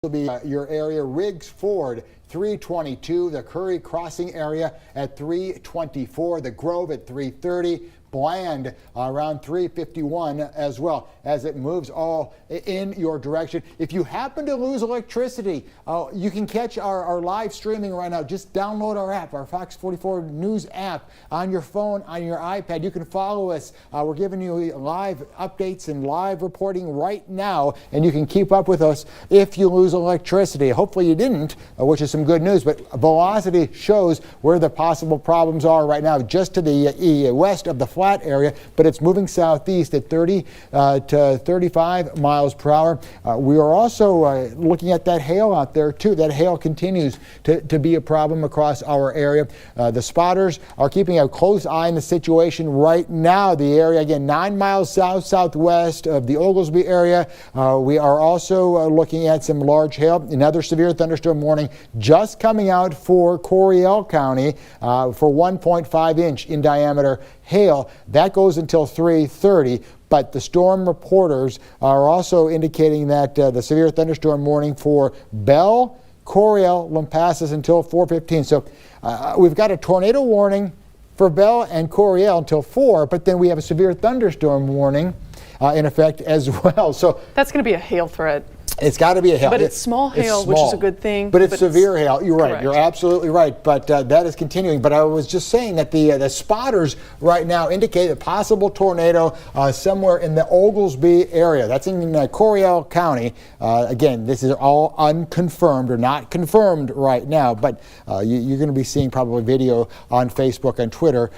Will be your area. Riggs Ford 322, the Curry Crossing area at 324, the Grove at 330, Bland around 351 as well, as it moves all in your direction. If you happen to lose electricity, you can catch our live streaming right now. Just download our app, our Fox 44 News app on your phone, on your iPad. You can follow us. We're giving you live updates and live reporting right now, and you can keep up with us if you lose electricity. Hopefully you didn't, which is some good news, but velocity shows where the possible problems are right now, just to the west of the flat area, but it's moving southeast at 30 to 35 miles per hour. We are also looking at that hail out there too. That hail continues to be a problem across our area. The spotters are keeping a close eye on the situation right now. The area, again, 9 miles southwest of the Oglesby area. We are also looking at some large hail. Another severe thunderstorm warning just coming out for Coryell County for 1.5 inch in diameter hail. That goes until 3:30. But the storm reporters are also indicating that the severe thunderstorm warning for Bell, Coryell, Lampasas until 4:15. So we've got a tornado warning for Bell and Coryell until 4, but then we have a severe thunderstorm warning in effect as well. So that's going to be a hail threat. It's got to be a hail. But it's small hail, which is a good thing. But it's severe hail. You're right. Correct. You're absolutely right. But that is continuing. But I was just saying that the spotters right now indicate a possible tornado somewhere in the Oglesby area. That's in Coryell County. Again, this is all unconfirmed or not confirmed right now. But you're going to be seeing probably video on Facebook and Twitter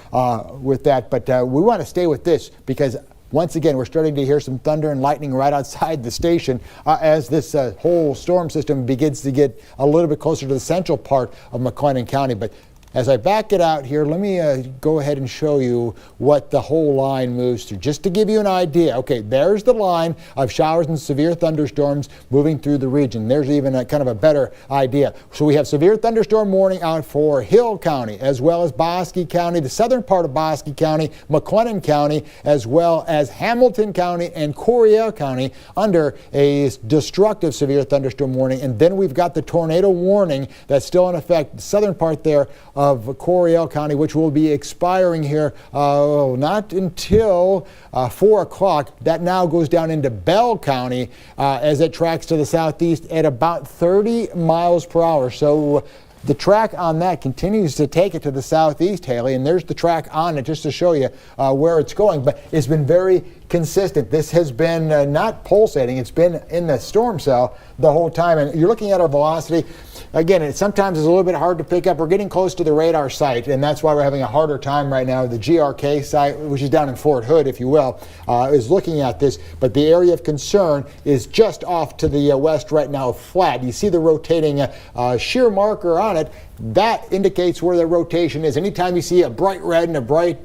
with that. But we want to stay with this because once again, we're starting to hear some thunder and lightning right outside the station as this whole storm system begins to get a little bit closer to the central part of McLennan County. But as I back it out here, let me go ahead and show you what the whole line moves through, just to give you an idea. Okay, there's the line of showers and severe thunderstorms moving through the region. There's even a kind of a better idea. So we have severe thunderstorm warning out for Hill County, as well as Bosque County, the southern part of Bosque County, McLennan County, as well as Hamilton County and Coryell County under a destructive severe thunderstorm warning. And then we've got the tornado warning that's still in effect, the southern part there of Coryell County, which will be expiring here not until 4 o'clock. That now goes down into Bell County as it tracks to the southeast at about 30 miles per hour. So the track on that continues to take it to the southeast, Haley, and there's the track on it just to show you where it's going. But it's been very consistent. This has been not pulsating. It's been in the storm cell the whole time. And you're looking at our velocity. Again, it sometimes is a little bit hard to pick up. We're getting close to the radar site, and that's why we're having a harder time right now. The GRK site, which is down in Fort Hood, if you will, is looking at this. But the area of concern is just off to the west right now, flat. You see the rotating shear marker on it. That indicates where the rotation is. Anytime you see a bright red and a bright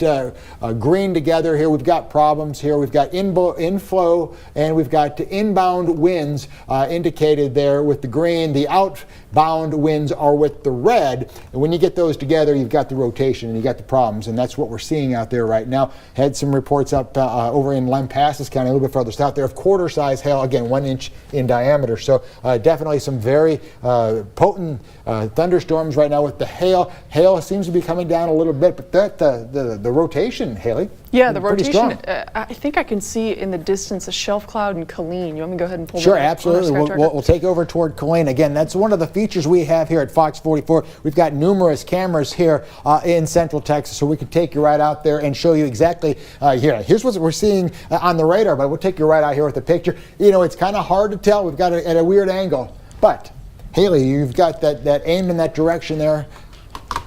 green together here, we've got problems here. We've got inflow and we've got inbound winds indicated there with the green. The outbound winds are with the red. And when you get those together, you've got the rotation and you got the problems. And that's what we're seeing out there right now. Had some reports up over in Lampasas County, a little bit further south there, of quarter-size hail, again, 1 inch in diameter. So definitely some very potent thunderstorms right now with the hail. Hail seems to be coming down a little bit, but the rotation, Haley. Yeah, the rotation. I think I can see in the distance a shelf cloud in Killeen. You want me to go ahead and pull that? Sure, absolutely. We'll take over toward Killeen. Again, that's one of the features we have here at Fox 44. We've got numerous cameras here in Central Texas, so we can take you right out there and show you exactly here. Here's what we're seeing on the radar, but we'll take you right out here with the picture. You know, it's kind of hard to tell. We've got it at a weird angle, but Haley, you've got that aimed in that direction there.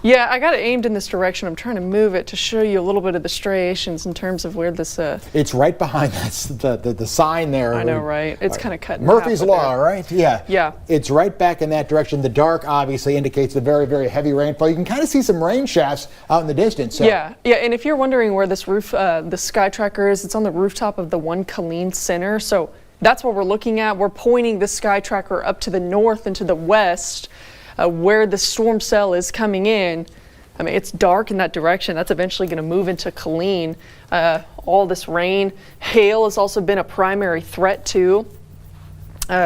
Yeah, I got it aimed in this direction. I'm trying to move it to show you a little bit of the striations in terms of where this... It's right behind the sign there. I know, right? It's kind of cut in Murphy's half Law, there. right? Yeah. Yeah. It's right back in that direction. The dark obviously indicates the very, very heavy rainfall. You can kind of see some rain shafts out in the distance. So. Yeah, and if you're wondering where this roof, the sky tracker is, it's on the rooftop of the One Killeen Center. So that's what we're looking at. We're pointing the sky tracker up to the north and to the west where the storm cell is coming in. I mean, it's dark in that direction. That's eventually going to move into Killeen. All this rain. Hail has also been a primary threat too.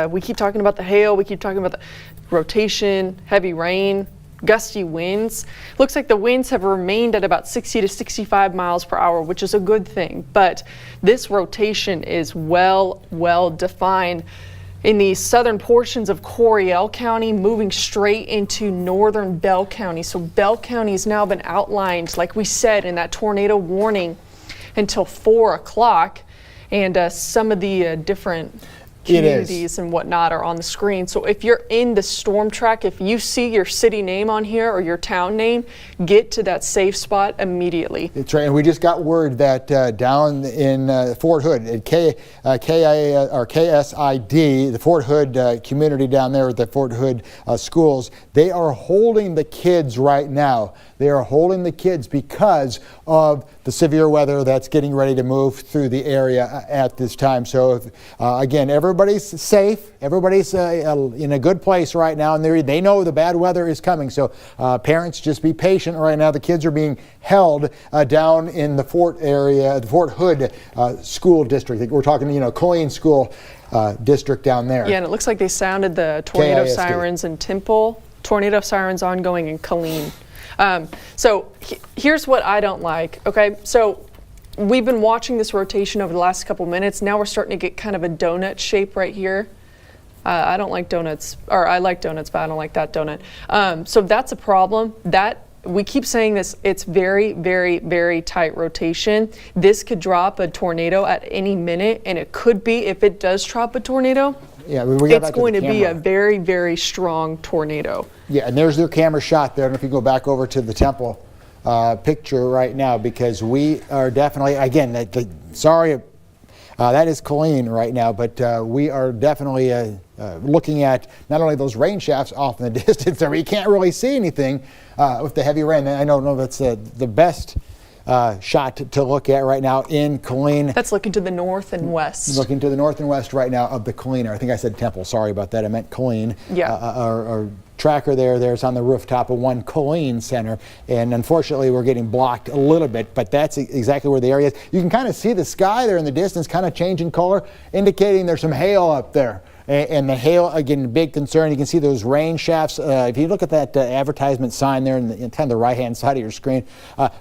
We keep talking about the hail, we keep talking about the rotation, heavy rain, gusty winds. Looks like the winds have remained at about 60 to 65 miles per hour, which is a good thing, but this rotation is well defined in the southern portions of Coryell County, moving straight into northern Bell County. So Bell County has now been outlined, like we said, in that tornado warning until 4 o'clock, and some of the different communities and whatnot are on the screen. So if you're in the storm track, if you see your city name on here or your town name, get to that safe spot immediately. That's right, and we just got word that down in Fort Hood at KSID, the Fort Hood community down there at the Fort Hood schools, they are holding the kids right now. They are holding the kids because of the severe weather that's getting ready to move through the area at this time. So again, everybody's safe, everybody's in a good place right now, and they know the bad weather is coming. So parents, just be patient right now. The kids are being held down in the Fort area, the Fort Hood school district. We're talking, Colleen School district down there. Yeah, and it looks like they sounded the tornado KISD. Sirens in Temple, tornado sirens ongoing in Colleen. So here's what I don't like. Okay, so we've been watching this rotation over the last couple minutes. Now we're starting to get kind of a donut shape right here. I don't like donuts, or I like donuts, but I don't like that donut. So that's a problem. That we keep saying this, it's very tight rotation. This could drop a tornado at any minute, and it could be, if it does drop a tornado, yeah, we got it's going to be a very strong tornado. Yeah, and there's their camera shot there. I don't know if you go back over to the Temple picture right now, because we are definitely, again, sorry, that is Colleen right now, but we are definitely looking at not only those rain shafts off in the distance there, you can't really see anything with the heavy rain. I don't know if that's the best shot to look at right now in Colleen. That's looking to the north and west. Looking to the north and west right now of the Colleen. I think I said Temple. Sorry about that. I meant Colleen. Yeah. Our tracker there's on the rooftop of one Colleen Center, and unfortunately we're getting blocked a little bit, but that's exactly where the area is. You can kind of see the sky there in the distance kind of changing color, indicating there's some hail up there. And the hail, again, big concern. You can see those rain shafts. If you look at that advertisement sign there in kind of the right-hand side of your screen,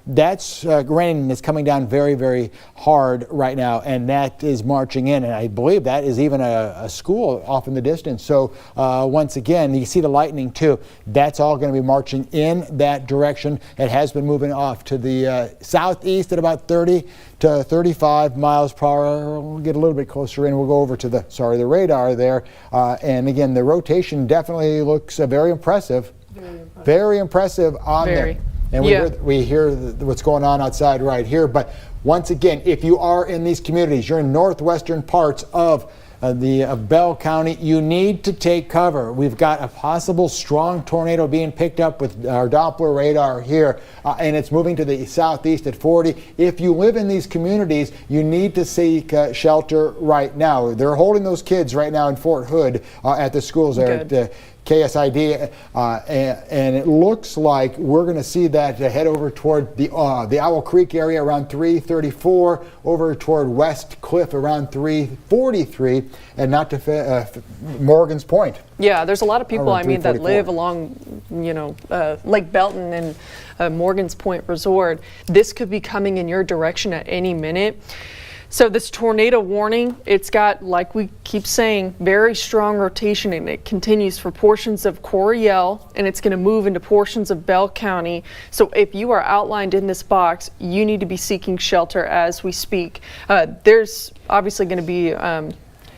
that's rain that's coming down very hard right now, and that is marching in. And I believe that is even a school off in the distance. So once again, you see the lightning too. That's all going to be marching in that direction. It has been moving off to the southeast at about 30 to 35 miles per hour. We'll get a little bit closer in. We'll go over to the radar there. And again, the rotation definitely looks very impressive. Very impressive on there. And we hear what's going on outside right here. But once again, if you are in these communities, you're in northwestern parts of Bell County, you need to take cover. We've got a possible strong tornado being picked up with our Doppler radar here, and it's moving to the southeast at 40. If you live in these communities, you need to seek shelter right now. They're holding those kids right now in Fort Hood at the schools there at KSID, and it looks like we're going to see that head over toward the Owl Creek area around 334, over toward West Cliff around 343, and not to Morgan's Point. Yeah, there's a lot of people, I mean, that live along, Lake Belton and Morgan's Point Resort. This could be coming in your direction at any minute. So this tornado warning, it's got, like we keep saying, very strong rotation, and it continues for portions of Coryell, and it's going to move into portions of Bell County. So if you are outlined in this box, you need to be seeking shelter as we speak. There's obviously going to be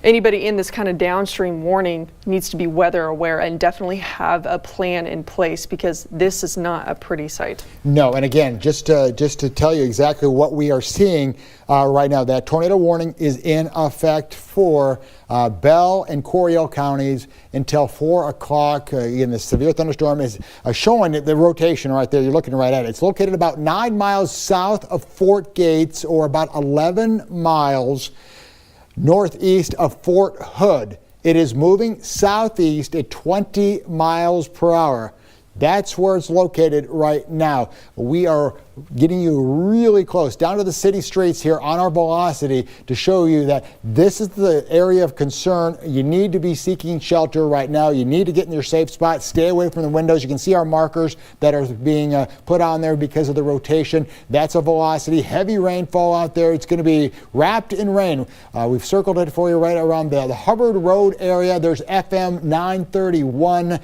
anybody in this kind of downstream warning needs to be weather aware and definitely have a plan in place, because this is not a pretty sight. No, and again, just to tell you exactly what we are seeing right now, that tornado warning is in effect for Bell and Coryell counties until 4 o'clock. Again, the severe thunderstorm is showing the rotation right there. You're looking right at it. It's located about 9 miles south of Fort Gates, or about 11 miles northeast of Fort Hood. It is moving southeast at 20 miles per hour. That's where it's located right now. We are getting you really close down to the city streets here on our velocity to show you that this is the area of concern. You need to be seeking shelter right now. You need to get in your safe spot. Stay away from the windows. You can see our markers that are being put on there because of the rotation. That's a velocity. Heavy rainfall out there. It's going to be wrapped in rain. We've circled it for you right around the Hubbard Road area. There's FM 931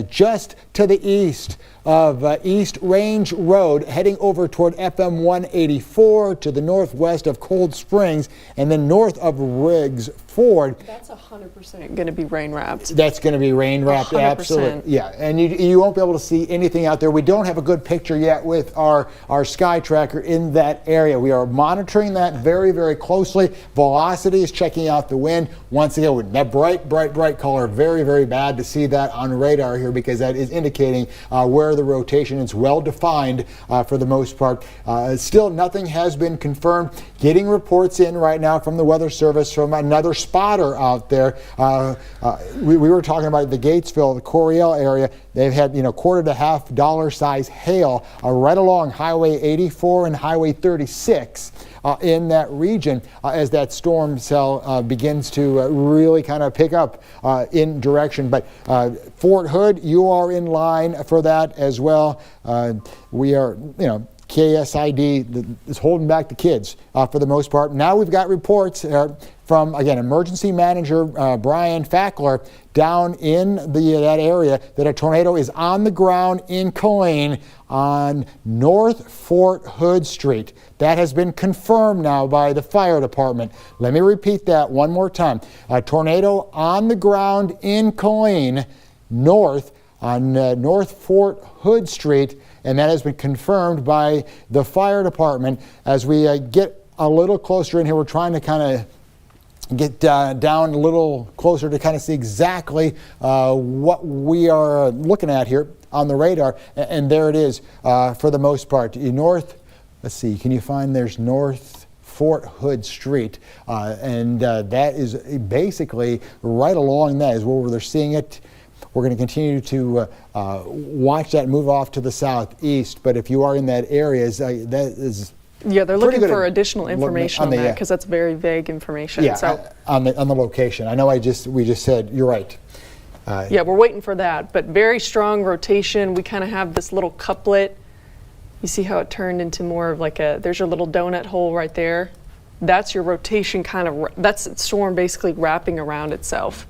just to the east of East Range Road, heading over toward FM 184 to the northwest of Cold Springs, and then north of Riggs Ford. That's 100% going to be rain wrapped. That's going to be rain wrapped, 100%. absolutely. Yeah, and you won't be able to see anything out there. We don't have a good picture yet with our sky tracker in that area. We are monitoring that very, very closely. Velocity is checking out the wind. Once again, with that bright color, very, very bad to see that on radar here because that is indicating where the rotation is well defined for the most part. Still, nothing has been confirmed. Getting reports in right now from the Weather Service from another spotter out there. We were talking about the Gatesville, the Coryell area. They've had $quarter to half dollar size hail right along Highway 84 and Highway 36. In that region as that storm cell begins to really kind of pick up in direction. But Fort Hood, you are in line for that as well. We are, KSID is holding back the kids for the most part. Now we've got reports from, again, emergency manager Brian Fackler down in that area that a tornado is on the ground in Killeen on North Fort Hood Street. That has been confirmed now by the fire department. Let me repeat that one more time. A tornado on the ground in Killeen, north on North Fort Hood Street, and that has been confirmed by the fire department. As we get a little closer in here, we're trying to kind of get down a little closer to kind of see exactly what we are looking at here on the radar. And there it is for the most part. Let's see, can you find there's North Fort Hood Street, and that is basically right along that is where they're seeing it. We're going to continue to watch that move off to the southeast, but if you are in that area, that is yeah, they're looking for additional information on that because that's very vague information. Yeah, so, on the location. I know we just said you're right. Yeah, we're waiting for that, but very strong rotation. We kind of have this little couplet. You see how it turned into more of like there's your little donut hole right there. That's your rotation that's the storm basically wrapping around itself.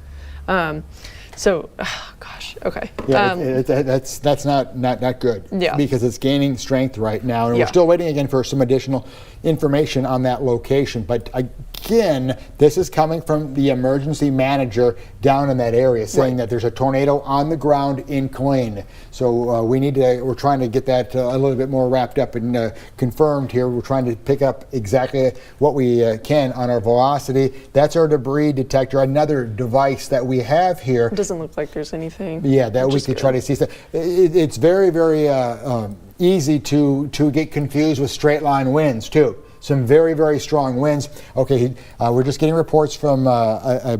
So, oh gosh, okay. Yeah, that's not good. Yeah. Because it's gaining strength right now, and yeah. We're still waiting again for some additional information on that location. But again, this is coming from the emergency manager down in that area, saying that there's a tornado on the ground in Killeen. So we're trying to get that a little bit more wrapped up and confirmed here. We're trying to pick up exactly what we can on our velocity. That's our debris detector, another device that we have here. It doesn't look like there's anything. Yeah, that we could try to see. It's very, very easy to get confused with straight line winds too. Some very, very strong winds. Okay, we're just getting reports from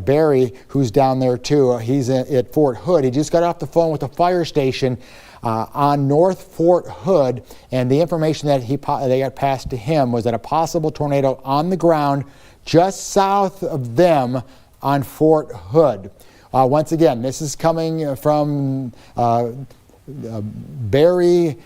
Barry, who's down there too. He's at Fort Hood. He just got off the phone with the fire station on North Fort Hood, and the information that they got passed to him was that a possible tornado on the ground just south of them on Fort Hood. Once again, this is coming from Barry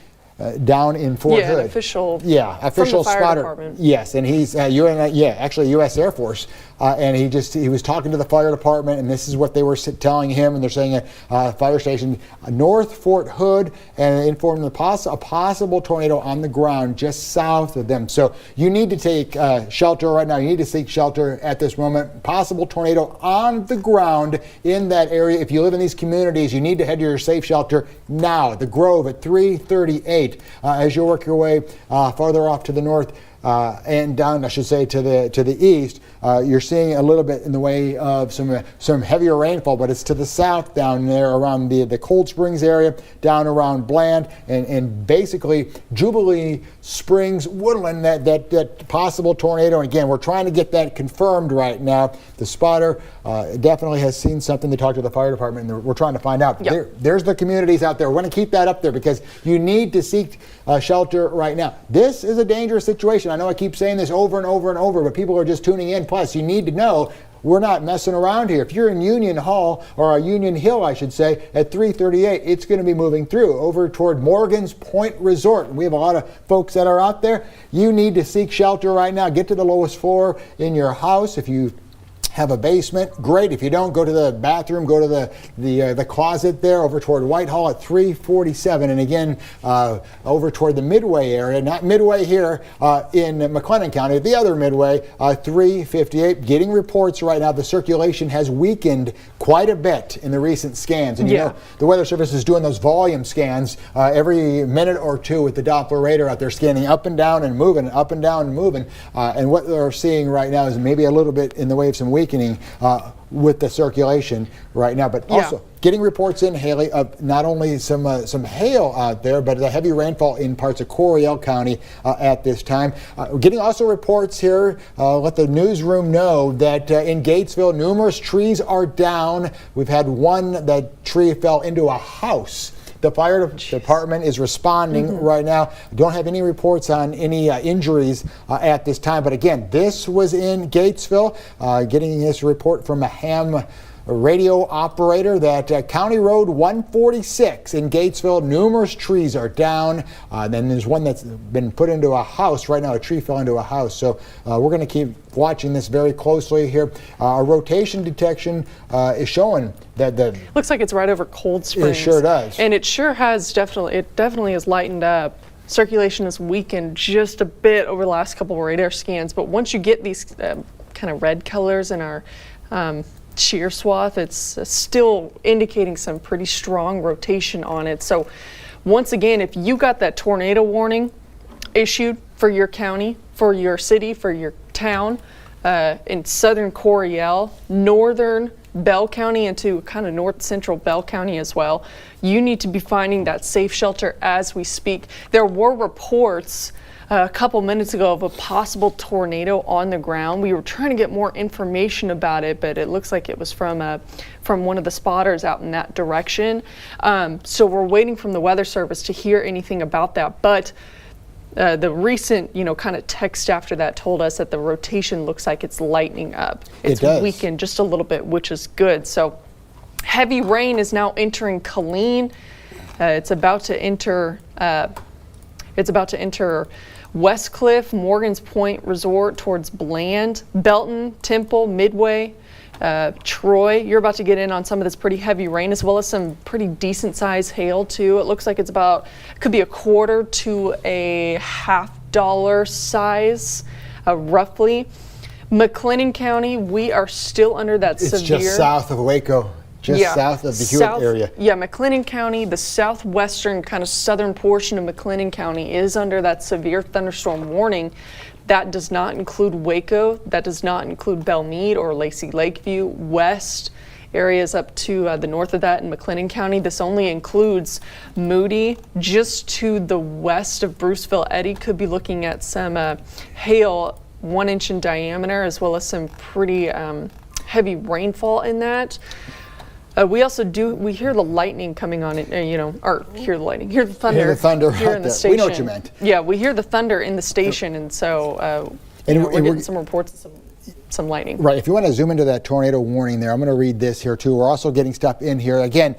down in Fort Hood. Official. Yeah, official from the fire spotter. Department. Yes, and he's actually U.S. Air Force, and he was talking to the fire department, and this is what they were telling him, and they're saying fire station North Fort Hood, and informed a possible tornado on the ground just south of them. So you need to take shelter right now. You need to seek shelter at this moment. Possible tornado on the ground in that area. If you live in these communities, you need to head to your safe shelter now. The Grove at 338. As you work your way farther off to the north, and down, I should say, to the east. You're seeing a little bit in the way of some heavier rainfall, but it's to the south down there around the Cold Springs area, down around Bland, and basically Jubilee Springs, Woodland, that possible tornado. And again, we're trying to get that confirmed right now. The spotter definitely has seen something. They talked to the fire department, and we're trying to find out. Yep. There's the communities out there. We're going to keep that up there because you need to seek shelter right now. This is a dangerous situation. I know I keep saying this over and over and over, but people are just tuning in. Plus, you need to know we're not messing around here. If you're in Union Hall, or Union Hill, I should say, at 338, it's going to be moving through over toward Morgan's Point Resort. We have a lot of folks that are out there. You need to seek shelter right now. Get to the lowest floor in your house. If you have a basement, great. If you don't, go to the bathroom, go to the closet there over toward Whitehall at 347, and again over toward the Midway area, not Midway here in McLennan County, the other Midway, 358. Getting reports right now, the circulation has weakened quite a bit in the recent scans, and you know the Weather Service is doing those volume scans every minute or two with the Doppler radar out there, scanning up and down and moving, up and down and moving, and what they're seeing right now is maybe a little bit in the way of some weakening with the circulation right now, but also getting reports in, Haley, of not only some hail out there, but the heavy rainfall in parts of Coryell County at this time. Getting also reports here, let the newsroom know that in Gatesville, numerous trees are down. We've had one, that tree fell into a house. The fire department is responding right now. Don't have any reports on any injuries at this time. But again, this was in Gatesville. Getting this report from a ham radio operator that County Road 146 in Gatesville, numerous trees are down. Then there's one that's been put into a house right now. A tree fell into a house. So we're going to keep watching this very closely here. Our rotation detection is showing that looks like it's right over Cold Springs. It sure does. And it sure has definitely has lightened up. Circulation has weakened just a bit over the last couple of radar scans. But once you get these kind of red colors in our shear swath, it's still indicating some pretty strong rotation on it. So once again, if you got that tornado warning issued for your county, for your city, for your town, in southern Coryell, northern Bell County, into kind of north central Bell County as well, you need to be finding that safe shelter as we speak. There were reports a couple minutes ago of a possible tornado on the ground. We were trying to get more information about it, but it looks like it was from one of the spotters out in that direction. So we're waiting from the Weather Service to hear anything about that. But the recent, kind of text after that told us that the rotation looks like it's lightening up. It's weakened just a little bit, which is good. So heavy rain is now entering Killeen. It's about to enter Westcliff, Morgan's Point Resort towards Bland, Belton, Temple, Midway, Troy. You're about to get in on some of this pretty heavy rain, as well as some pretty decent size hail too. It looks like it's could be a quarter to a $50 size, roughly. McLennan County, we are still under that severe. It's just south of Waco. Just south of the Hewitt area. Yeah, McLennan County, the southwestern kind of southern portion of McLennan County is under that severe thunderstorm warning. That does not include Waco. That does not include Belmead or Lacey Lakeview. West areas up to the north of that in McLennan County. This only includes Moody. Just to the west of Bruceville, Eddy could be looking at some hail 1 inch in diameter, as well as some pretty heavy rainfall in that. We also hear the lightning coming on it, hear the lightning, hear the thunder. Hear the thunder here right in the there. station. We know what you meant. Yeah, we hear the thunder in the station, and so we're getting some reports of some lightning. Right, if you want to zoom into that tornado warning there, I'm going to read this here too. We're also getting stuff in here. Again,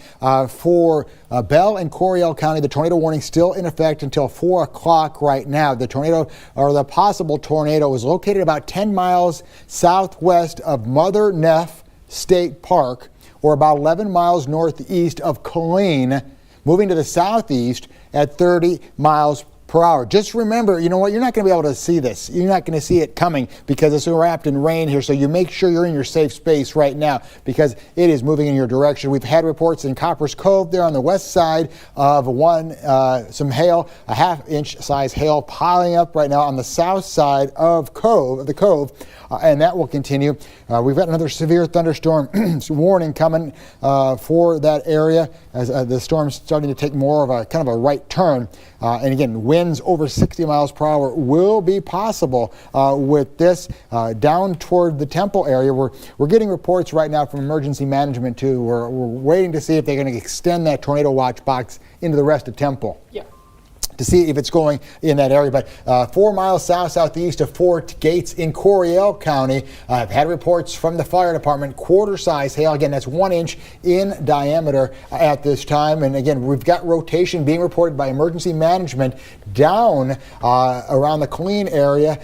for Bell and Coryell County, the tornado warning still in effect until 4 o'clock right now. The tornado, or the possible tornado, is located about 10 miles southwest of Mother Neff State Park, or about 11 miles northeast of Killeen, moving to the southeast at 30 miles per hour. Just remember, you know what, you're not going to be able to see this. You're not going to see it coming because it's wrapped in rain here. So you make sure you're in your safe space right now because it is moving in your direction. We've had reports in Copper's Cove there on the west side of some hail, a half-inch size hail piling up right now on the south side of the Cove, and that will continue. We've got another severe thunderstorm warning coming for that area as the storm's starting to take more of a kind of a right turn. And again, winds over 60 miles per hour will be possible with this down toward the Temple area. We're getting reports right now from emergency management too. We're waiting to see if they're going to extend that tornado watch box into the rest of Temple. Yeah. To see if it's going in that area. But 4 miles southeast of Fort Gates in Coryell County, I've had reports from the fire department, quarter-size hail. Again, that's 1 inch in diameter at this time. And again, we've got rotation being reported by emergency management down around the Killeen area.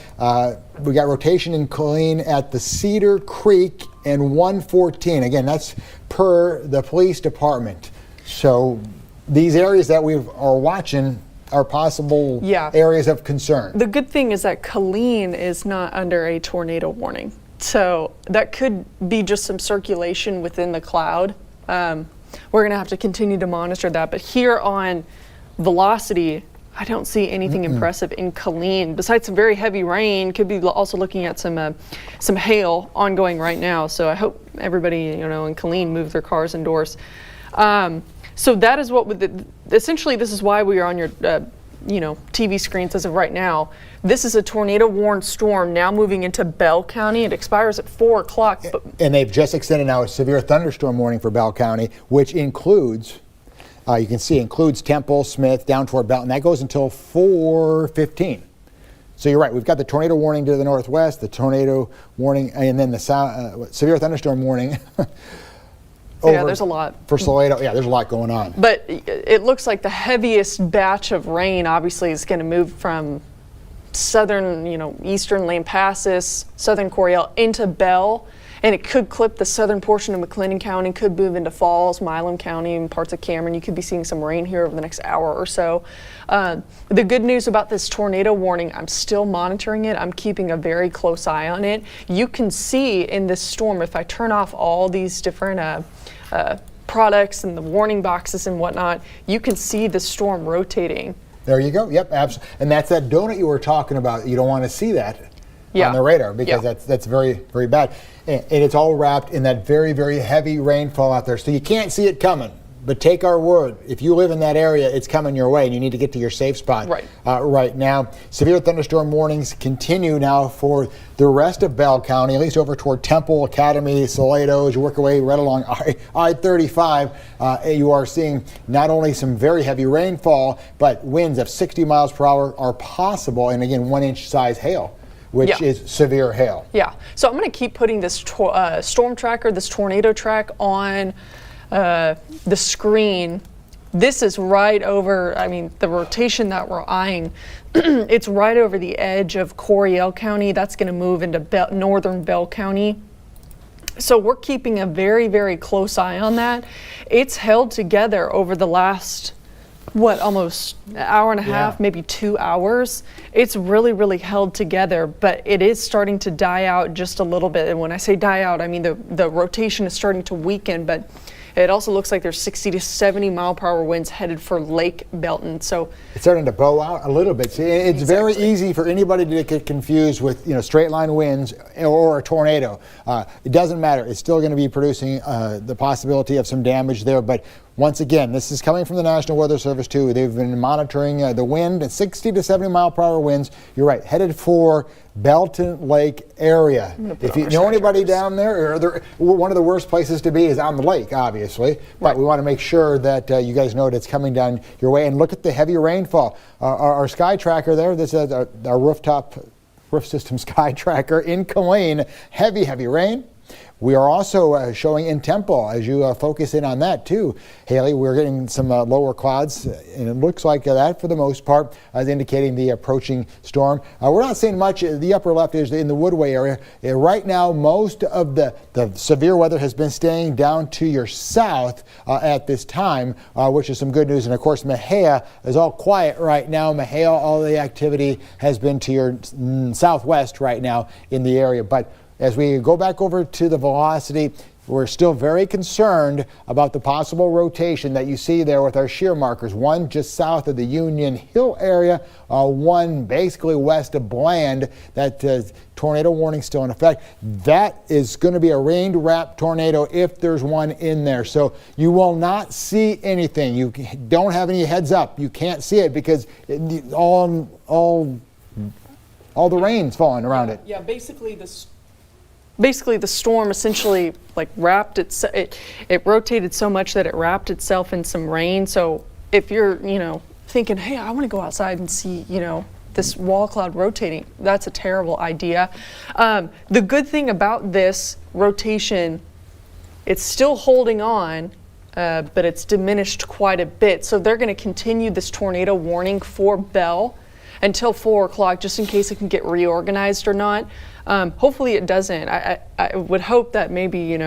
We got rotation in Killeen at the Cedar Creek and 114. Again, that's per the police department. So these areas that we are watching are possible areas of concern. The good thing is that Killeen is not under a tornado warning. So that could be just some circulation within the cloud. We're going to have to continue to monitor that. But here on velocity, I don't see anything impressive in Killeen. Besides some very heavy rain, could be also looking at some hail ongoing right now. So I hope everybody, in Killeen move their cars indoors. So that is what, essentially this is why we are on your, TV screens as of right now. This is a tornado warned storm now moving into Bell County. It expires at 4 o'clock. And they've just extended now a severe thunderstorm warning for Bell County, which includes, you can see, includes Temple, Smith, down toward Bell, and that goes until 4:15. So you're right, we've got the tornado warning to the northwest, the tornado warning, and then the severe thunderstorm warning. Yeah, there's a lot. For Salado, yeah, there's a lot going on. But it looks like the heaviest batch of rain obviously is going to move from southern, eastern Lampasas, southern Coryell into Bell, and it could clip the southern portion of McLennan County, could move into Falls, Milam County, and parts of Cameron. You could be seeing some rain here over the next hour or so. The good news about this tornado warning, I'm still monitoring it. I'm keeping a very close eye on it. You can see in this storm, if I turn off all these different products and the warning boxes and whatnot, you can see the storm rotating. There you go. Yep, absolutely. And that's that donut you were talking about. You don't want to see that on the radar because that's very, very bad. And it's all wrapped in that very, very heavy rainfall out there. So you can't see it coming. But take our word, if you live in that area, it's coming your way and you need to get to your safe spot right now. Severe thunderstorm warnings continue now for the rest of Bell County, at least over toward Temple, Academy, Salado. As you work your way right along I-35, you are seeing not only some very heavy rainfall, but winds of 60 miles per hour are possible. And again, 1 inch size hail, which is severe hail. Yeah. So I'm going to keep putting this storm tracker, this tornado track on the screen. This is right over, the rotation that we're eyeing, it's right over the edge of Coryell County. That's going to move into northern Bell County. So we're keeping a very, very close eye on that. It's held together over the last, almost an hour and a half, maybe 2 hours. It's really, really held together, but it is starting to die out just a little bit. And when I say die out, I mean the rotation is starting to weaken, but it also looks like there's 60 to 70 mile per hour winds headed for Lake Belton. So it's starting to bow out a little bit. See, it's very easy for anybody to get confused with straight line winds or a tornado. It doesn't matter. It's still going to be producing the possibility of some damage there. But once again, this is coming from the National Weather Service too. They've been monitoring the wind at 60 to 70 mile per hour winds. You're right, headed for Belton Lake area. If you know anybody down there, one of the worst places to be is on the lake, obviously. But we want to make sure that you guys know that it's coming down your way. And look at the heavy rainfall. Our sky tracker there, this is our roof system sky tracker in Killeen. Heavy, heavy rain. We are also showing in Temple, as you focus in on that too, Haley, we're getting some lower clouds, and it looks like that for the most part is indicating the approaching storm. We're not seeing much. The upper left is in the Woodway area. Right now, most of the severe weather has been staying down to your south at this time, which is some good news. And of course, Mexia is all quiet right now. Mexia, all the activity has been to your southwest right now in the area. But as we go back over to the velocity, we're still very concerned about the possible rotation that you see there with our shear markers. One just south of the Union Hill area, one basically west of Bland. That tornado warning still in effect. That is going to be a rain-wrapped tornado if there's one in there. So you will not see anything. You don't have any heads up. You can't see it because all the rain's falling around it. Yeah, basically the storm essentially like wrapped it rotated so much that it wrapped itself in some rain. So if you're, thinking, hey, I want to go outside and see, this wall cloud rotating, that's a terrible idea. The good thing about this rotation, it's still holding on, but it's diminished quite a bit. So they're going to continue this tornado warning for Bell until 4 o'clock, just in case it can get reorganized or not. Hopefully it doesn't. I would hope that maybe,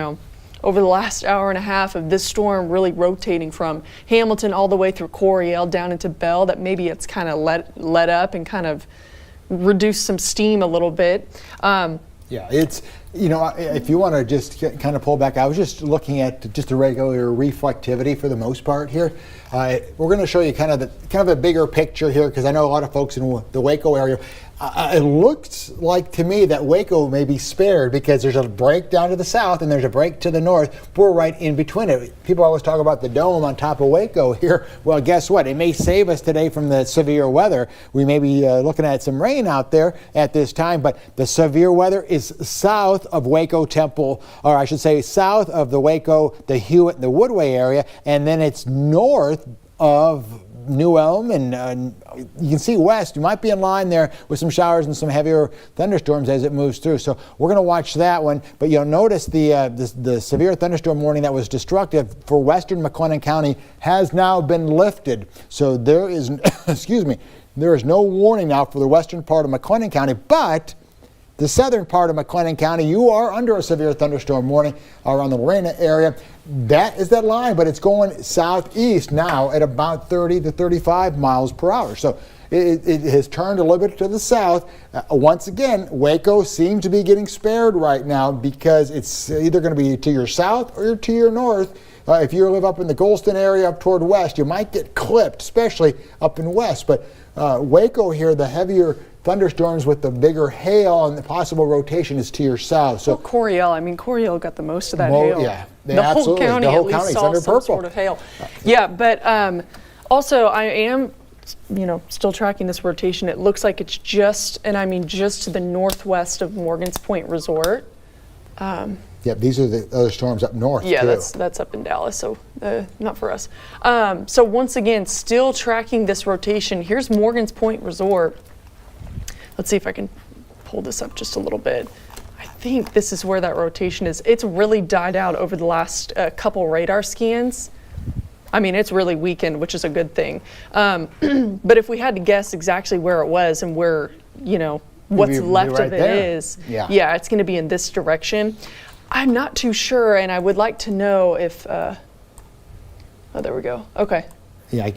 over the last hour and a half of this storm really rotating from Hamilton all the way through Coryell down into Bell, that maybe it's kind of let up and kind of reduced some steam a little bit. Yeah, it's, if you want to just kind of pull back, I was just looking at just the regular reflectivity for the most part here. We're going to show you kind of a bigger picture here because I know a lot of folks in the Waco area. It looks like to me that Waco may be spared because there's a break down to the south and there's a break to the north. We're right in between it. People always talk about the dome on top of Waco here. Well, guess what? It may save us today from the severe weather. We may be looking at some rain out there at this time, but the severe weather is south of Waco Temple, or I should say south of the Waco, the Hewitt, and the Woodway area, and then it's north of New Elm, and you can see west. You might be in line there with some showers and some heavier thunderstorms as it moves through. So we're going to watch that one. But you'll notice the severe thunderstorm warning that was destructive for western McLennan County has now been lifted. So there is, there is no warning now for the western part of McLennan County, but the southern part of McLennan County, you are under a severe thunderstorm warning around the Lorena area. That is that line, but it's going southeast now at about 30 to 35 miles per hour. So it has turned a little bit to the south. Once again, Waco seems to be getting spared right now because it's either going to be to your south or to your north. If you live up in the Golston area up toward west, you might get clipped, especially up in west. But Waco here, the heavier thunderstorms with the bigger hail and the possible rotation is to your south. So Coryell got the most of that hail. Yeah, the whole county at least saw under some purple. sort of hail. Yeah, but also I am, still tracking this rotation. It looks like it's just to the northwest of Morgan's Point Resort. Yeah, these are the other storms up north. Yeah, too. that's up in Dallas, so not for us. So once again, still tracking this rotation. Here's Morgan's Point Resort. Let's see if I can pull this up just a little bit. I think this is where that rotation is. It's really died out over the last couple radar scans. It's really weakened, which is a good thing. But if we had to guess exactly where it was and where, what's left right of it there. is, Yeah. it's going to be in this direction. I'm not too sure, and I would like to know if, oh, there we go. Okay. Yeah.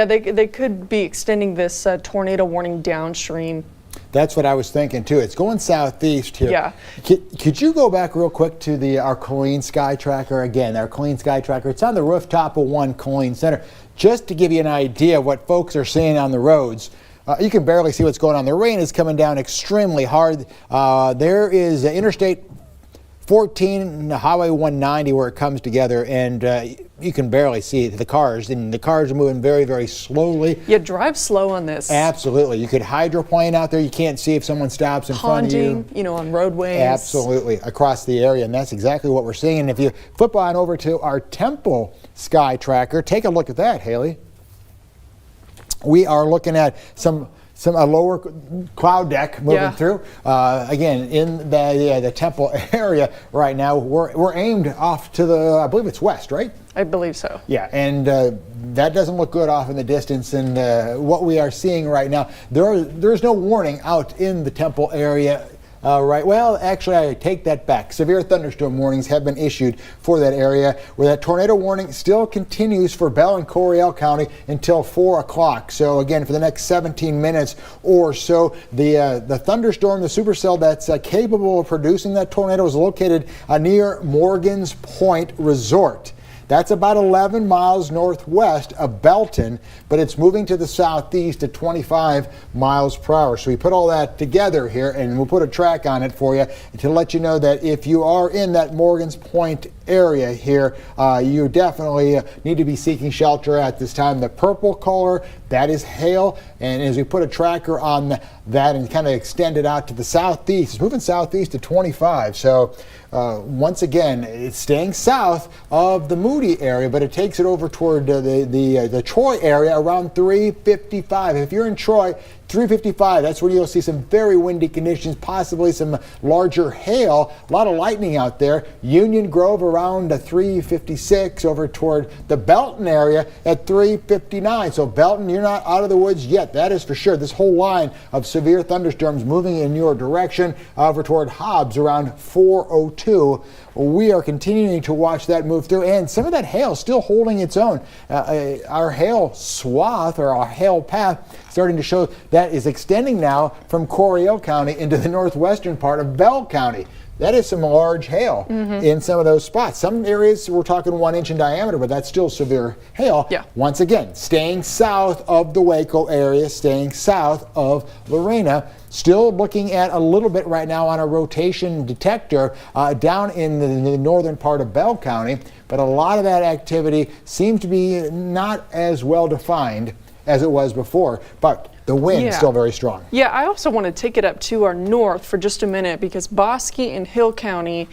They could be extending this tornado warning downstream. That's what I was thinking too. It's going southeast here. Yeah. Could you go back real quick to our Colleen Sky Tracker again? Our Colleen Sky Tracker. It's on the rooftop of one Colleen Center. Just to give you an idea of what folks are seeing on the roads. You can barely see what's going on. The rain is coming down extremely hard. There is Interstate 14, Highway 190 where it comes together, and you can barely see the cars, and the cars are moving very, very slowly. Yeah, drive slow on this. Absolutely. You could hydroplane out there. You can't see if someone stops in front of you. On roadways. Absolutely, across the area, and that's exactly what we're seeing. And if you flip on over to our Temple Sky Tracker, take a look at that, Haley. We are looking at some a lower cloud deck moving Yeah. through. Again, in the Temple area right now, we're aimed off to the, I believe it's west, right? I believe so. Yeah, and that doesn't look good off in the distance. And what we are seeing right now, there's no warning out in the Temple area. Right. Well, actually, I take that back. Severe thunderstorm warnings have been issued for that area, where that tornado warning still continues for Bell and Coryell County until 4 o'clock. So again, for the next 17 minutes or so, the thunderstorm, the supercell that's capable of producing that tornado is located near Morgan's Point Resort. That's about 11 miles northwest of Belton, but it's moving to the southeast at 25 miles per hour. So we put all that together here, and we'll put a track on it for you to let you know that if you are in that Morgan's Point area here, you definitely need to be seeking shelter at this time. The purple color, that is hail, and as we put a tracker on that and kind of extend it out to the southeast, it's moving southeast to 25. So once again, it's staying south of the Moody area, but it takes it over toward the Troy area around 3:55. If you're in Troy, 3:55, that's where you'll see some very windy conditions, possibly some larger hail, a lot of lightning out there. Union Grove around 3:56, over toward the Belton area at 3:59. So Belton, you're not out of the woods yet, that is for sure. This whole line of severe thunderstorms moving in your direction over toward Hobbs around 4:02. We are continuing to watch that move through, and some of that hail still holding its own. Our hail swath, or our hail path, starting to show that is extending now from Coryell County into the northwestern part of Bell County. That is some large hail in some of those spots. Some areas we're talking 1 inch in diameter, but that's still severe hail. Yeah. Once again, staying south of the Waco area, staying south of Lorena. Still looking at a little bit right now on a rotation detector down in the northern part of Bell County, but a lot of that activity seems to be not as well defined as it was before, but the wind is still very strong. Yeah, I also want to take it up to our north for just a minute, because Bosque and Hill County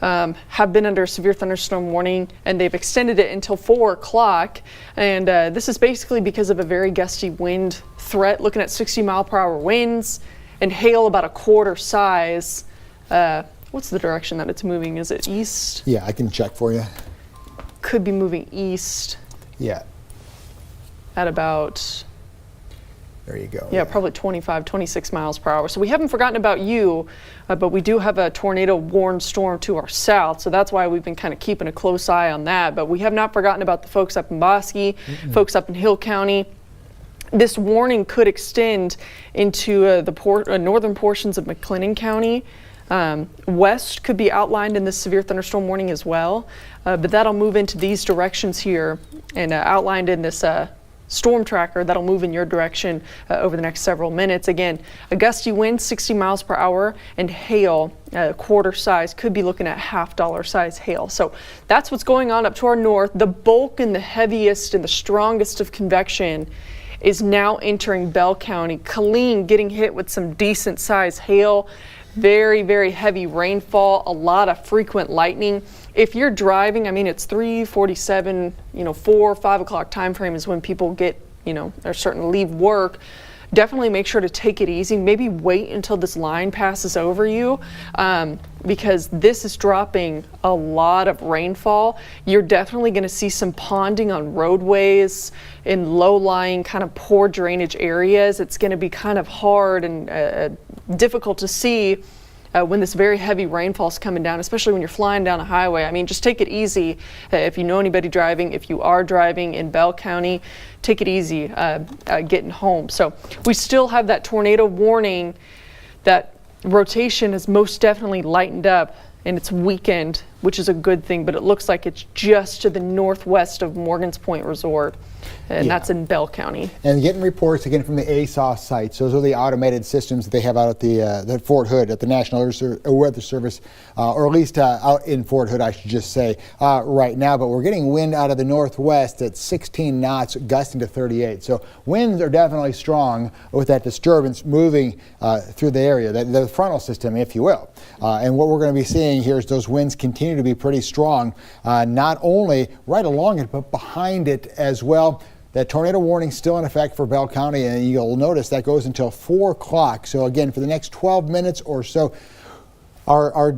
have been under a severe thunderstorm warning, and they've extended it until 4 o'clock. And this is basically because of a very gusty wind threat, looking at 60-mile-per-hour winds and hail about a quarter size. What's the direction that it's moving? Is it east? Yeah, I can check for you. Could be moving east. Yeah. At about, there you go. yeah, probably 25, 26 miles per hour. So we haven't forgotten about you, but we do have a tornado warned storm to our south. So that's why we've been kind of keeping a close eye on that. But we have not forgotten about the folks up in Bosque, folks up in Hill County. This warning could extend into the northern portions of McLennan County. West could be outlined in this severe thunderstorm warning as well, but that'll move into these directions here and outlined in this storm tracker that'll move in your direction over the next several minutes. Again, a gusty wind, 60 miles per hour, and hail, quarter size, could be looking at $half size hail. So that's what's going on up to our north. The bulk and the heaviest and the strongest of convection is now entering Bell County. Killeen getting hit with some decent size hail, very, very heavy rainfall, a lot of frequent lightning. If you're driving, I mean, it's 3:47, 4 or 5 o'clock time frame is when people get, are starting to leave work. Definitely make sure to take it easy. Maybe wait until this line passes over you, because this is dropping a lot of rainfall. You're definitely going to see some ponding on roadways in low-lying, kind of poor drainage areas. It's going to be kind of hard and difficult to see when this very heavy rainfall is coming down, especially when you're flying down a highway. I mean, just take it easy. If you know anybody driving, if you are driving in Bell County, take it easy getting home. So we still have that tornado warning. That rotation is most definitely lightened up, and it's weakened, which is a good thing, but it looks like it's just to the northwest of Morgan's Point Resort, and that's in Bell County. And getting reports again from the ASOS sites. Those are the automated systems that they have out at the Fort Hood at the National Weather Service, or at least out in Fort Hood, I should just say, right now. But we're getting wind out of the northwest at 16 knots, gusting to 38. So winds are definitely strong with that disturbance moving through the area, the frontal system, if you will. And what we're going to be seeing here is those winds continue to be pretty strong, not only right along it, but behind it as well. that tornado warning still in effect for Bell County, and you'll notice that goes until 4 o'clock. So again, for the next 12 minutes or so, our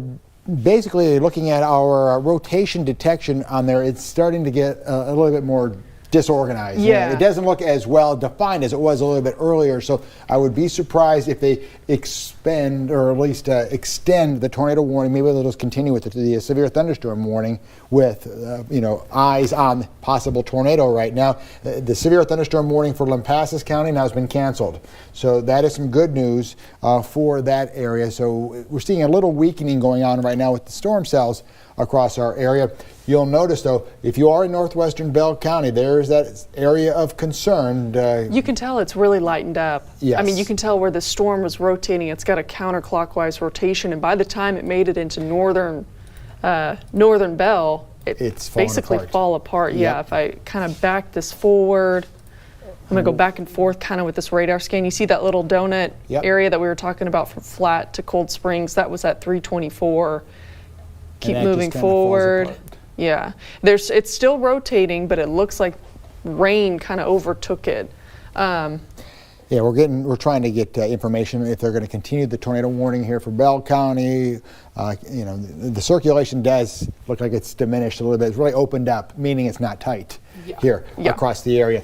basically looking at our rotation detection on there, it's starting to get a little bit more disorganized. Yeah. It doesn't look as well defined as it was a little bit earlier, so I would be surprised if they expend or at least extend the tornado warning. Maybe they'll just continue with the severe thunderstorm warning with eyes on possible tornado right now. The severe thunderstorm warning for Lampasas County now has been canceled, so that is some good news for that area. So we're seeing a little weakening going on right now with the storm cells across our area. You'll notice, though, if you are in northwestern Bell County, there's that area of concern. You can tell it's really lightened up. Yes. I mean, you can tell where the storm was rotating. It's got a counterclockwise rotation, and by the time it made it into northern Bell, it's basically fall apart. Yeah, Yep. if I kind of back this forward, I'm going to go back and forth kind of with this radar scan. You see that little donut Yep. area that we were talking about from Flat to Cold Springs? That was at 324. Keep that moving just kinda falls forward. apart. Yeah, it's still rotating, but it looks like rain kind of overtook it. Yeah, we're trying to get information if they're going to continue the tornado warning here for Bell County. The circulation does look like it's diminished a little bit. It's really opened up, meaning it's not tight here across the area.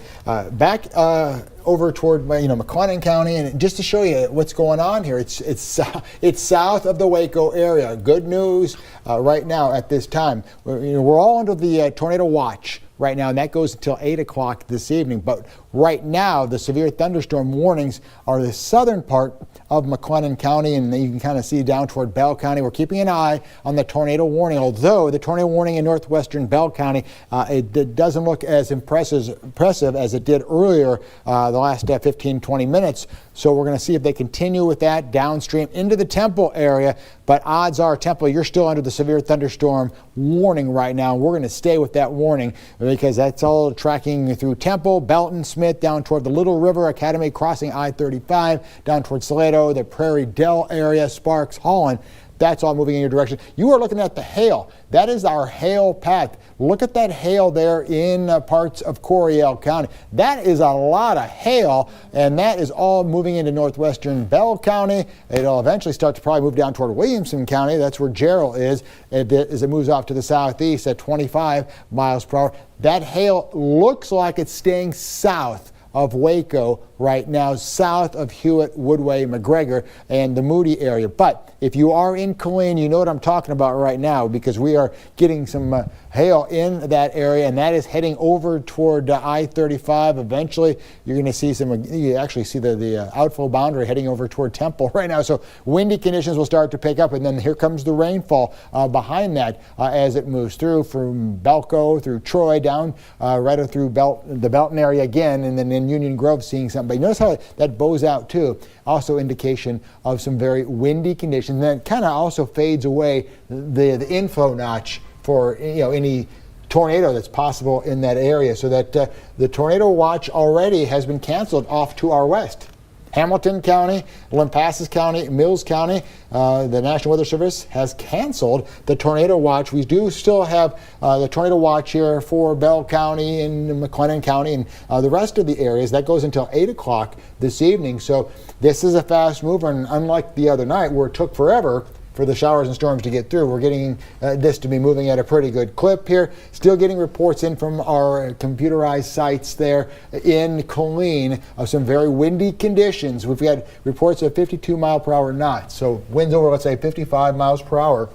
Back over toward McLennan County, and just to show you what's going on here, it's south of the Waco area. Good news right now at this time. We're all under the tornado watch right now, and that goes until 8 o'clock this evening. But right now, the severe thunderstorm warnings are the southern part of McLennan County, and you can kind of see down toward Bell County. We're keeping an eye on the tornado warning, although the tornado warning in northwestern Bell County, it doesn't look as impressive as it did earlier the last 15-20 minutes. So we're going to see if they continue with that downstream into the Temple area. But odds are, Temple, you're still under the severe thunderstorm warning right now. We're going to stay with that warning because that's all tracking through Temple, Belton, Smith, down toward the Little River Academy, crossing I-35, down toward Salado, the Prairie Dell area, Sparks, Holland. That's all moving in your direction. You are looking at the hail. That is our hail path. Look at that hail there in parts of Coryell County. That is a lot of hail, and that is all moving into northwestern Bell County. It'll eventually start to probably move down toward Williamson County. That's where Gerald is as it moves off to the southeast at 25 miles per hour. That hail looks like it's staying south of Waco right now, south of Hewitt, Woodway, McGregor, and the Moody area. But if you are in Killeen, you know what I'm talking about right now, because we are getting some hail in that area, and that is heading over toward I-35. Eventually, you're going to see you actually see the outflow boundary heading over toward Temple right now. So windy conditions will start to pick up, and then here comes the rainfall behind that as it moves through from Belco through Troy down right through the Belton area again, and then in Union Grove seeing something. But you notice how that bows out too. Also indication of some very windy conditions. And then it kind of also fades away the inflow notch for any tornado that's possible in that area. So that the tornado watch already has been canceled off to our west. Hamilton County, Lampasas County, Mills County, the National Weather Service has canceled the tornado watch. We do still have the tornado watch here for Bell County and McLennan County and the rest of the areas. That goes until 8 o'clock this evening. So this is a fast mover, and unlike the other night where it took forever for the showers and storms to get through, we're getting this to be moving at a pretty good clip here. Still getting reports in from our computerized sites there in Killeen of some very windy conditions. We've got reports of 52 mile per hour knots, so winds over, let's say, 55 miles per hour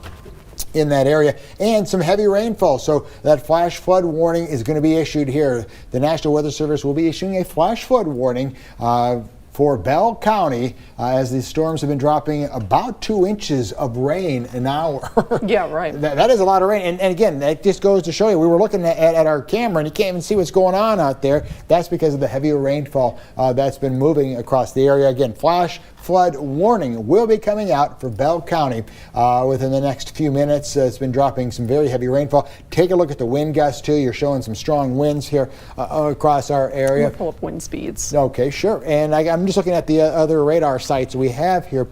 in that area, and some heavy rainfall. So that flash flood warning is going to be issued here. The National Weather Service will be issuing a flash flood warning for Bell County as these storms have been dropping about 2 inches of rain an hour. Yeah, right. That is a lot of rain. And again, that just goes to show you, we were looking at our camera and you can't even see what's going on out there. That's because of the heavier rainfall that's been moving across the area. Again, flash flood warning will be coming out for Bell County within the next few minutes. It's been dropping some very heavy rainfall. Take a look at the wind gusts too. You're showing some strong winds here across our area. We'll pull up wind speeds. Okay, sure. And I'm just looking at the other radar sites we have here.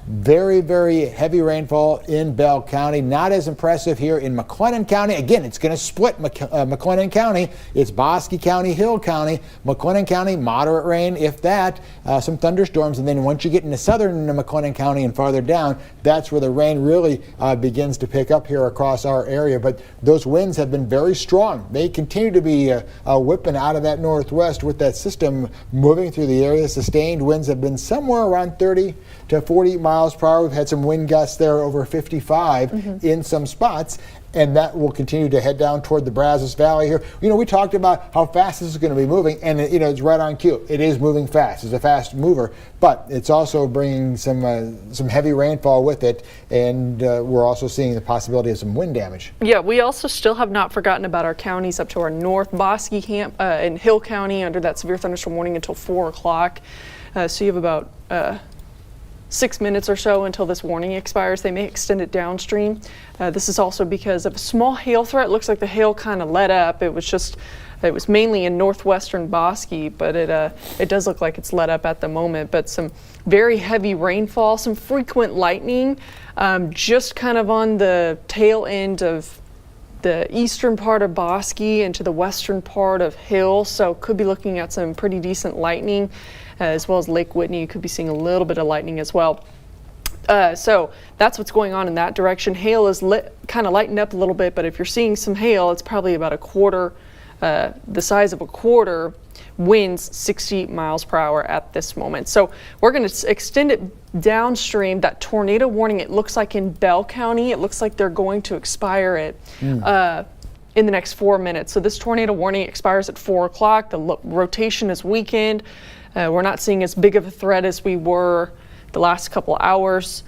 Very, very heavy rainfall in Bell County. Not as impressive here in McLennan County. Again, it's going to split McLennan County. It's Bosque County, Hill County. McLennan County, moderate rain, if that. Some thunderstorms. And then once you get into southern McLennan County and farther down, that's where the rain really begins to pick up here across our area. But those winds have been very strong. They continue to be whipping out of that northwest with that system moving through the area. Sustained winds have been somewhere around 30 to 40 miles per hour. We've had some wind gusts there over 55 in some spots, and that will continue to head down toward the Brazos Valley here. You know, we talked about how fast this is going to be moving, and you know, it's right on cue. It is moving fast. It's a fast mover, but it's also bringing some heavy rainfall with it, and we're also seeing the possibility of some wind damage. Yeah, we also still have not forgotten about our counties up to our north, Bosque and Hill County under that severe thunderstorm warning until 4 o'clock. So you have about 6 minutes or so until this warning expires. They may extend it downstream. This is also because of a small hail threat. It looks like the hail kind of let up. It was mainly in northwestern Bosque, but it does look like it's let up at the moment. But some very heavy rainfall, some frequent lightning, just kind of on the tail end of the eastern part of Bosque into the western part of Hill. So could be looking at some pretty decent lightning. As well as Lake Whitney, you could be seeing a little bit of lightning as well. So that's what's going on in that direction. Hail is kind of lightened up a little bit, but if you're seeing some hail, it's probably about a quarter, the size of a quarter, winds 60 miles per hour at this moment. So we're going to extend it downstream. That tornado warning, it looks like in Bell County, it looks like they're going to expire it in the next 4 minutes. So this tornado warning expires at 4 o'clock. The rotation is weakened. We're not seeing as big of a threat as we were the last couple hours,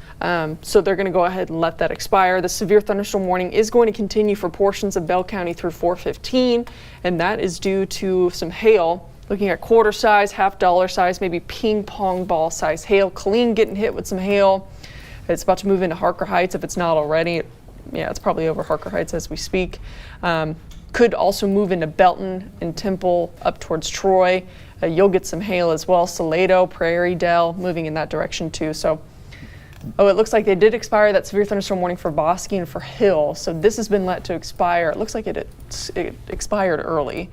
so they're going to go ahead and let that expire. The severe thunderstorm warning is going to continue for portions of Bell County through 4:15, and that is due to some hail. Looking at quarter size, half dollar size, maybe ping pong ball size hail. Killeen getting hit with some hail. It's about to move into Harker Heights if it's not already. Yeah, it's probably over Harker Heights as we speak. Could also move into Belton and Temple up towards Troy. You'll get some hail as well. Salado, Prairie, Dell, moving in that direction too. So, it looks like they did expire that severe thunderstorm warning for Bosque and for Hill. So this has been let to expire. It looks like it expired early.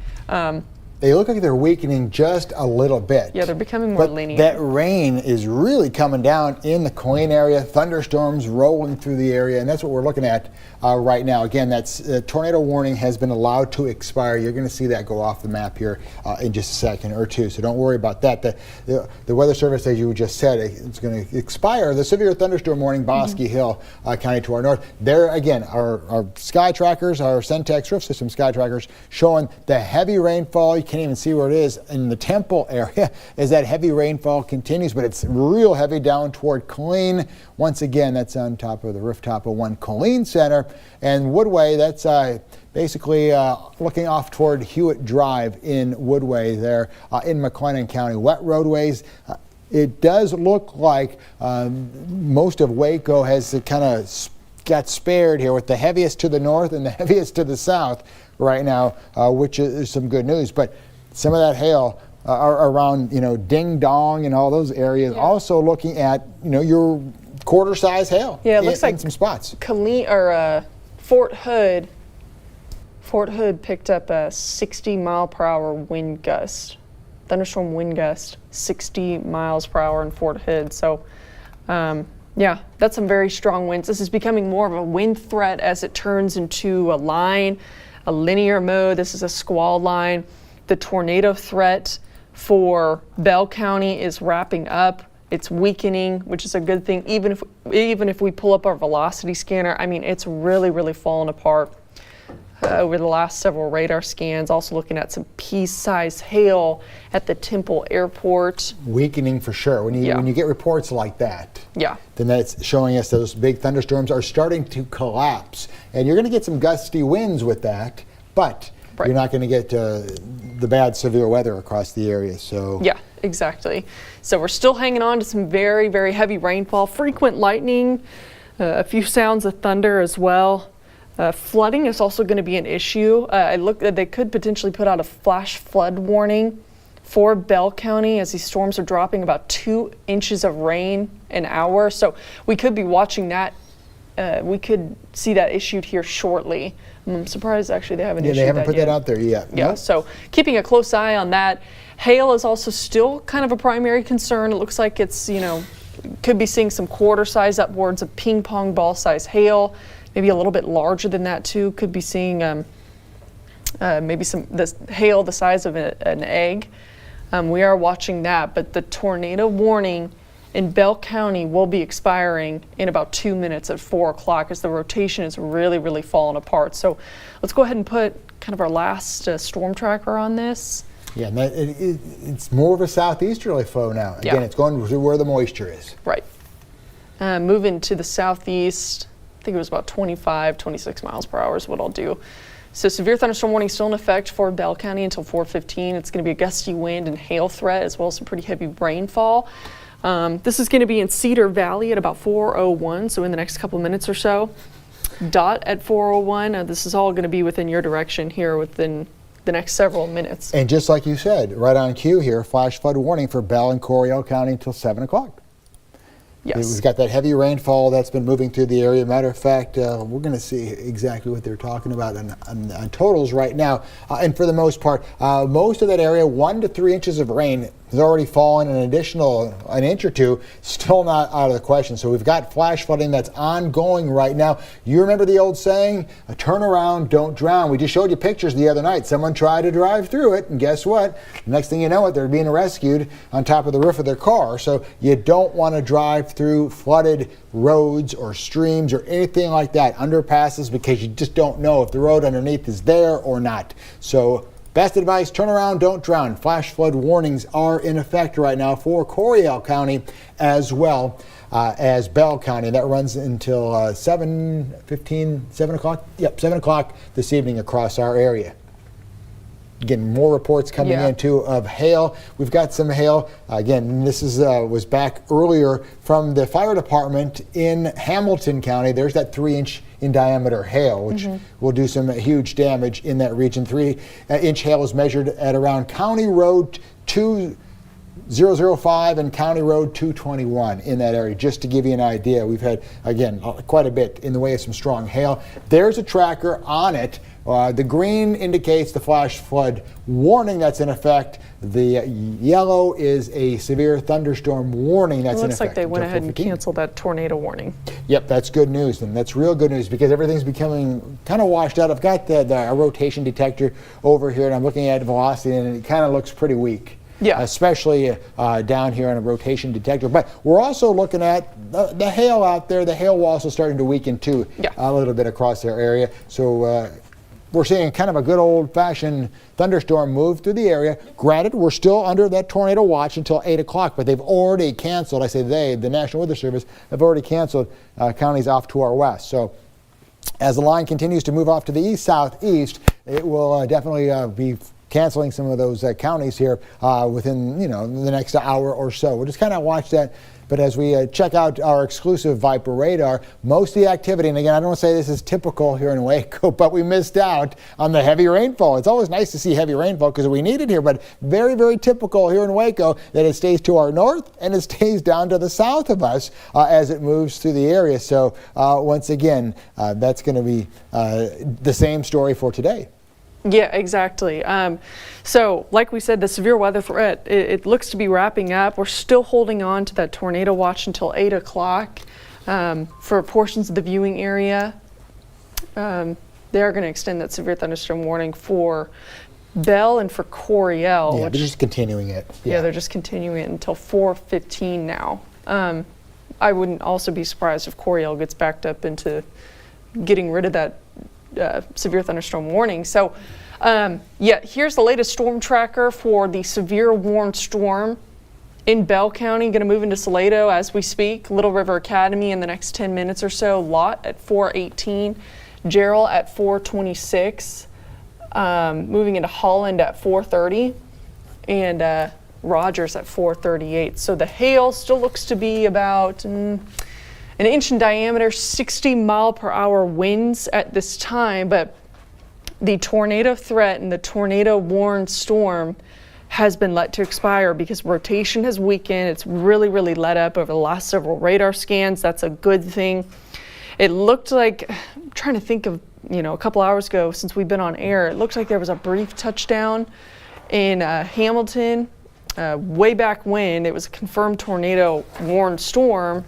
They look like they're weakening just a little bit. Yeah, they're becoming more lenient. That rain is really coming down in the Killeen area. Thunderstorms rolling through the area, and that's what we're looking at right now. Again, that's tornado warning has been allowed to expire. You're going to see that go off the map here in just a second or two, so don't worry about that. The Weather Service, as you just said, it's going to expire. The severe thunderstorm warning, Bosque Hill County to our north. There again, our sky trackers, our Centex roof system sky trackers, showing the heavy rainfall. You can't even see where it is in the Temple area as that heavy rainfall continues, but it's real heavy down toward Killeen. Once again, that's on top of the rooftop of one Killeen Center. And Woodway, that's basically looking off toward Hewitt Drive in Woodway there in McLennan County. Wet roadways. It does look like most of Waco has kind of got spared here with the heaviest to the north and the heaviest to the south right now, which is some good news. But some of that hail around, Ding Dong and all those areas. Yeah. Also looking at, your quarter size hail. Yeah, it looks like in some spots. Fort Hood picked up a 60 mile per hour wind gust, thunderstorm wind gust, 60 miles per hour in Fort Hood. So, yeah, that's some very strong winds. This is becoming more of a wind threat as it turns into a linear mode. This is a squall line. The tornado threat for Bell County is wrapping up. It's weakening, which is a good thing. Even if we pull up our velocity scanner, I mean, it's really, really fallen apart over the last several radar scans. Also looking at some pea-sized hail at the Temple Airport. Weakening for sure. When you get reports like that, then that's showing us those big thunderstorms are starting to collapse. And you're going to get some gusty winds with that, but you're not going to get the bad severe weather across the area. So yeah, exactly. So we're still hanging on to some very, very heavy rainfall, frequent lightning, a few sounds of thunder as well. Flooding is also going to be an issue. They could potentially put out a flash flood warning for Bell County as these storms are dropping about 2 inches of rain an hour. So we could be watching that. We could see that issued here shortly. I'm surprised actually they haven't issued that yet. They haven't put that out there yet. Yeah, Nope. so keeping a close eye on that. Hail is also still kind of a primary concern. It looks like it's, could be seeing some quarter size upwards of ping pong ball size hail, maybe a little bit larger than that too. Could be seeing maybe this hail the size of an egg. We are watching that, but the tornado warning in Bell County will be expiring in about 2 minutes at 4 o'clock as the rotation is really, really falling apart. So let's go ahead and put kind of our last storm tracker on this. Yeah, and it's more of a southeasterly flow now. Again, it's going to where the moisture is. Right. Moving to the southeast, I think it was about 25, 26 miles per hour is what I'll do. So severe thunderstorm warning still in effect for Bell County until 4:15. It's going to be a gusty wind and hail threat as well as some pretty heavy rainfall. This is going to be in Cedar Valley at about 4:01, so in the next couple of minutes or so. Dot at 4:01. This is all going to be within your direction here within the next several minutes. And just like you said, right on cue here, flash flood warning for Bell and Coryell County until 7 o'clock. Yes. We've got that heavy rainfall that's been moving through the area. Matter of fact, we're going to see exactly what they're talking about on totals right now. And for the most part, most of that area, 1 to 3 inches of rain has already fallen. An additional an inch or two, still not out of the question. So we've got flash flooding that's ongoing right now. You remember the old saying, turn around, don't drown. We just showed you pictures the other night. Someone tried to drive through it, and guess what? The next thing you know, they're being rescued on top of the roof of their car. So you don't want to drive through flooded roads or streams or anything like that, underpasses, because you just don't know if the road underneath is there or not. So best advice, turn around, don't drown. Flash flood warnings are in effect right now for Coryell County as well as Bell County. That runs until 7 o'clock? Yep, 7 o'clock this evening across our area. Again, more reports coming in too of hail. We've got some hail. Again, this is was back earlier from the fire department in Hamilton County. There's that 3-inch in diameter hail, which will do some huge damage in that region. 3-inch hail is measured at around County Road 2005 and County Road 221 in that area, just to give you an idea. We've had, again, quite a bit in the way of some strong hail. There's a tracker on it. The green indicates the flash flood warning that's in effect. The yellow is a severe thunderstorm warning that's in effect. It looks like they went ahead and canceled that tornado warning. Yep, that's good news, and that's real good news because everything's becoming kind of washed out. I've got the rotation detector over here, and I'm looking at velocity, and it kind of looks pretty weak. Yeah, especially down here on a rotation detector. But we're also looking at the hail out there. The hail wall also starting to weaken too, a little bit across their area. So we're seeing kind of a good old-fashioned thunderstorm move through the area. Granted, we're still under that tornado watch until 8 o'clock, but they've already canceled. I say they, the National Weather Service, have already canceled counties off to our west. So as the line continues to move off to the east-southeast, it will definitely be canceling some of those counties here within the next hour or so. We'll just kind of watch that. But as we check out our exclusive Viper radar, most of the activity, and again, I don't want to say this is typical here in Waco, but we missed out on the heavy rainfall. It's always nice to see heavy rainfall because we need it here, but very, very typical here in Waco that it stays to our north and it stays down to the south of us as it moves through the area. So once again, that's going to be the same story for today. Yeah, exactly. So like we said, the severe weather threat, it looks to be wrapping up. We're still holding on to that tornado watch until 8 o'clock for portions of the viewing area. They are going to extend that severe thunderstorm warning for Bell and for Coryell. Yeah, they're just continuing it. Yeah, they're just continuing it until 4:15 now. I wouldn't also be surprised if Coryell gets backed up into getting rid of that severe thunderstorm warning. So here's the latest storm tracker for the severe warned storm in Bell County. Going to move into Salado as we speak. Little River Academy in the next 10 minutes or so. Lott at 4:18. Gerald at 4:26. Moving into Holland at 4:30. And Rogers at 4:38. So the hail still looks to be about an inch in diameter, 60-mile-per-hour winds at this time, but the tornado threat and the tornado warned storm has been let to expire because rotation has weakened. It's really let up over the last several radar scans. That's a good thing. It looked like, I'm trying to think of, a couple hours ago since we've been on air, it looked like there was a brief touchdown in Hamilton. Way back when, it was a confirmed tornado warned storm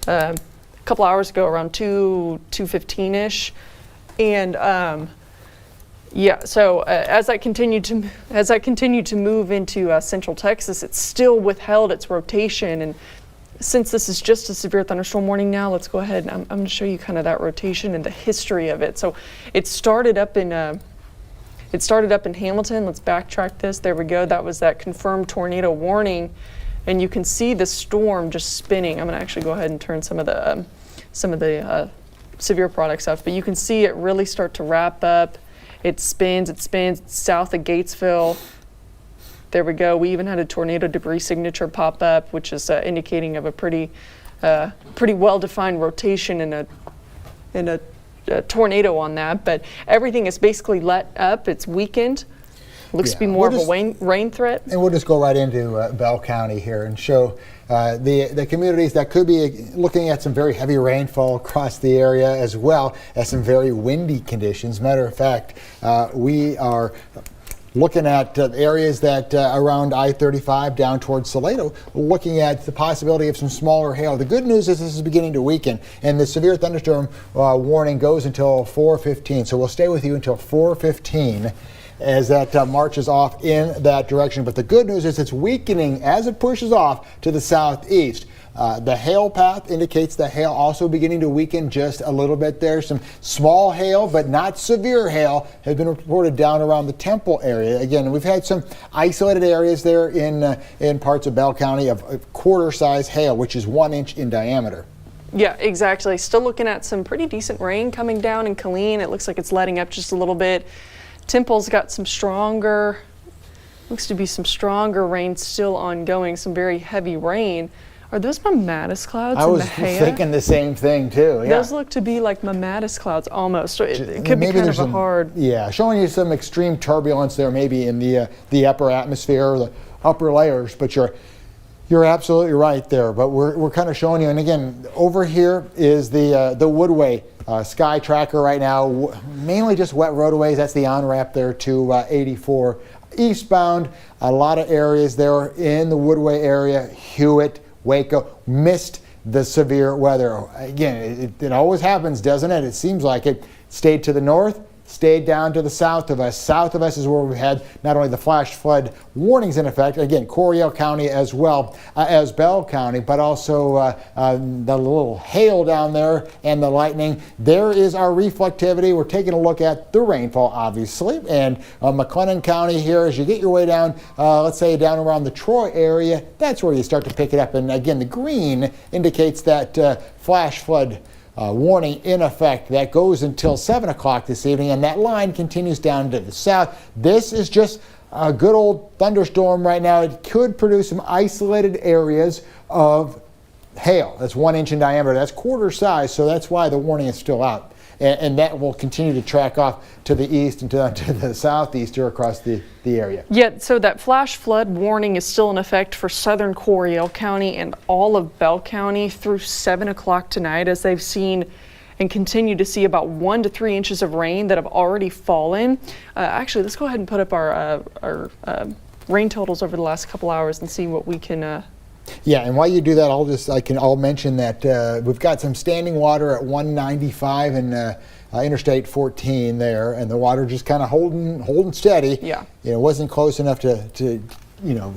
a couple hours ago around 2:15ish. And yeah, so as I continued to move into Central Texas, it still withheld its rotation. And since this is just a severe thunderstorm warning now, let's go ahead and I'm going to show you kind of that rotation and the history of it. So it started up in Hamilton. Let's backtrack this. There we go. That was that confirmed tornado warning, and you can see the storm just spinning. I'm going to actually go ahead and turn some of the severe products off, but you can see it really start to wrap up. It spins south of Gatesville. There we go. We even had a tornado debris signature pop up, which is indicating of a pretty well-defined rotation and a tornado on that. But everything is basically let up. It's weakened. Looks to be more of a rain threat. And we'll just go right into Bell County here and show the communities that could be looking at some very heavy rainfall across the area, as well as some very windy conditions. Matter of fact, we are looking at areas that around I-35 down towards Salado, looking at the possibility of some smaller hail. The good news is this is beginning to weaken, and the severe thunderstorm warning goes until 4:15. So we'll stay with you until 4:15 as that marches off in that direction. But the good news is it's weakening as it pushes off to the southeast. The hail path indicates the hail also beginning to weaken just a little bit there. Some small hail, but not severe hail, has been reported down around the Temple area. Again, we've had some isolated areas there in parts of Bell County of quarter-size hail, which is 1 inch in diameter. Yeah, exactly. Still looking at some pretty decent rain coming down in Killeen. It looks like it's letting up just a little bit. Temple's got some looks to be some stronger rain still ongoing, some very heavy rain. Are those mammatus clouds in the hail? I was thinking the same thing too. Yeah. Those look to be like mammatus clouds almost. So it could be kind of a hard. Yeah, showing you some extreme turbulence there, maybe in the upper atmosphere or the upper layers. But you're absolutely right there. But we're kind of showing you. And again, over here is the Woodway Sky Tracker right now. Mainly just wet roadways. That's the on ramp there to 84 eastbound. A lot of areas there in the Woodway area. Hewitt, Waco missed the severe weather. Again, it always happens, doesn't it? It seems like it stayed to the north, stayed down to the south of us. South of us is where we've had not only the flash flood warnings in effect, again, Coryell County as well as Bell County, but also the little hail down there and the lightning. There is our reflectivity. We're taking a look at the rainfall, obviously, and McLennan County here, as you get your way down, let's say down around the Troy area, that's where you start to pick it up. And again, the green indicates that flash flood warning in effect. That goes until 7 o'clock this evening, and that line continues down to the south. This is just a good old thunderstorm right now. It could produce some isolated areas of hail. That's 1 inch in diameter. That's quarter size, so that's why the warning is still out. And that will continue to track off to the east and to the southeast or across the area. Yeah, so that flash flood warning is still in effect for southern Coryell County and all of Bell County through 7 o'clock tonight, as they've seen and continue to see about 1 to 3 inches of rain that have already fallen. Actually, let's go ahead and put up our rain totals over the last couple hours and see what we can Yeah, and while you do that, I'll mention that we've got some standing water at 195 and Interstate 14 there, and the water just kind of holding steady. Yeah, it wasn't close enough to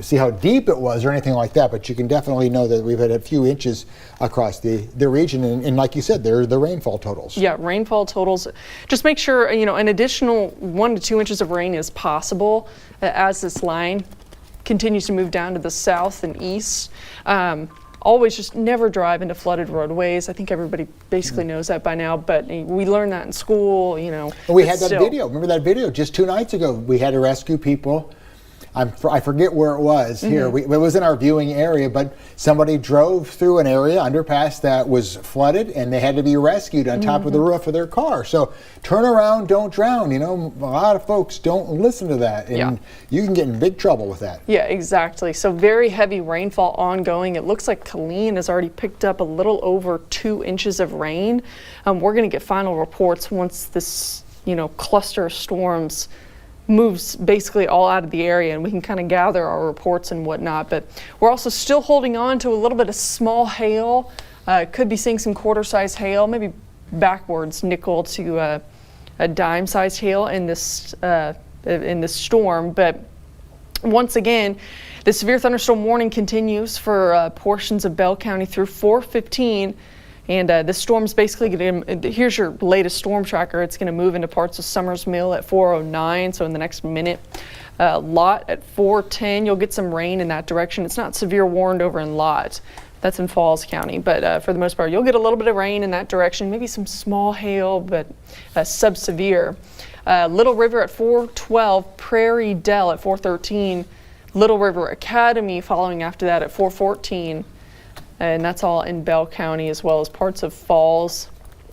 see how deep it was or anything like that, but you can definitely know that we've had a few inches across the region, and like you said, there are the rainfall totals. Yeah, rainfall totals. Just make sure an additional 1 to 2 inches of rain is possible as this line continues to move down to the south and east. Always just never drive into flooded roadways. I think everybody basically knows that by now, but we learned that in school, We had that video. Remember that video just 2 nights ago? We had to rescue people I forget where it was here. It was in our viewing area, but somebody drove through an area underpass that was flooded, and they had to be rescued on top of the roof of their car. So turn around, don't drown. You know, a lot of folks don't listen to that, and you can get in big trouble with that. Yeah, exactly. So very heavy rainfall ongoing. It looks like Killeen has already picked up a little over 2 inches of rain. We're going to get final reports once this, cluster of storms moves basically all out of the area, and we can kind of gather our reports and whatnot. But we're also still holding on to a little bit of small hail. Could be seeing some quarter-sized hail, maybe backwards nickel to a dime-sized hail in this storm. But once again, the severe thunderstorm warning continues for portions of Bell County through 4:15. And this storm's basically going to, here's your latest storm tracker. It's going to move into parts of Summers Mill at 4:09, so in the next minute. Lott at 4:10, you'll get some rain in that direction. It's not severe warned over in Lott. That's in Falls County, but for the most part, you'll get a little bit of rain in that direction, maybe some small hail, but sub-severe. Little River at 4:12, Prairie Dell at 4:13, Little River Academy following after that at 4:14. And that's all in Bell County, as well as parts of Falls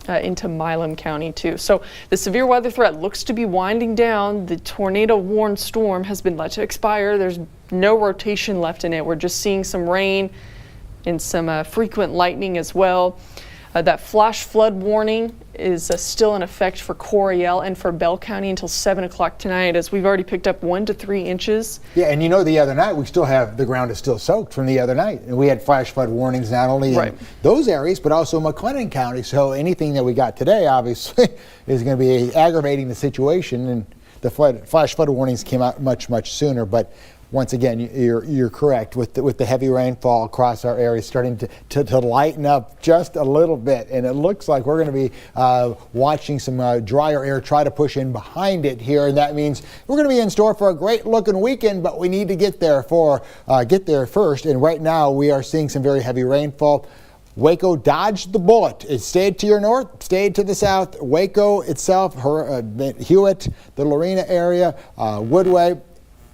into Milam County too. So the severe weather threat looks to be winding down. The tornado warned storm has been let to expire. There's no rotation left in it. We're just seeing some rain and some frequent lightning as well. That flash flood warning is still in effect for Coryell and for Bell County until 7 o'clock tonight, as we've already picked up 1 to 3 inches. Yeah, and the other night we still have, the ground is still soaked from the other night. And we had flash flood warnings not only in those areas, but also McLennan County. So anything that we got today, obviously, is going to be aggravating the situation. And the flash flood warnings came out much, much sooner. But once again, you're correct with the heavy rainfall across our area starting to lighten up just a little bit, and it looks like we're going to be watching some drier air try to push in behind it here, and that means we're going to be in store for a great looking weekend, but we need to get there first. And right now we are seeing some very heavy rainfall. Waco dodged the bullet. It stayed to your north, stayed to the south. Waco itself, Hewitt, the Lorena area, Woodway.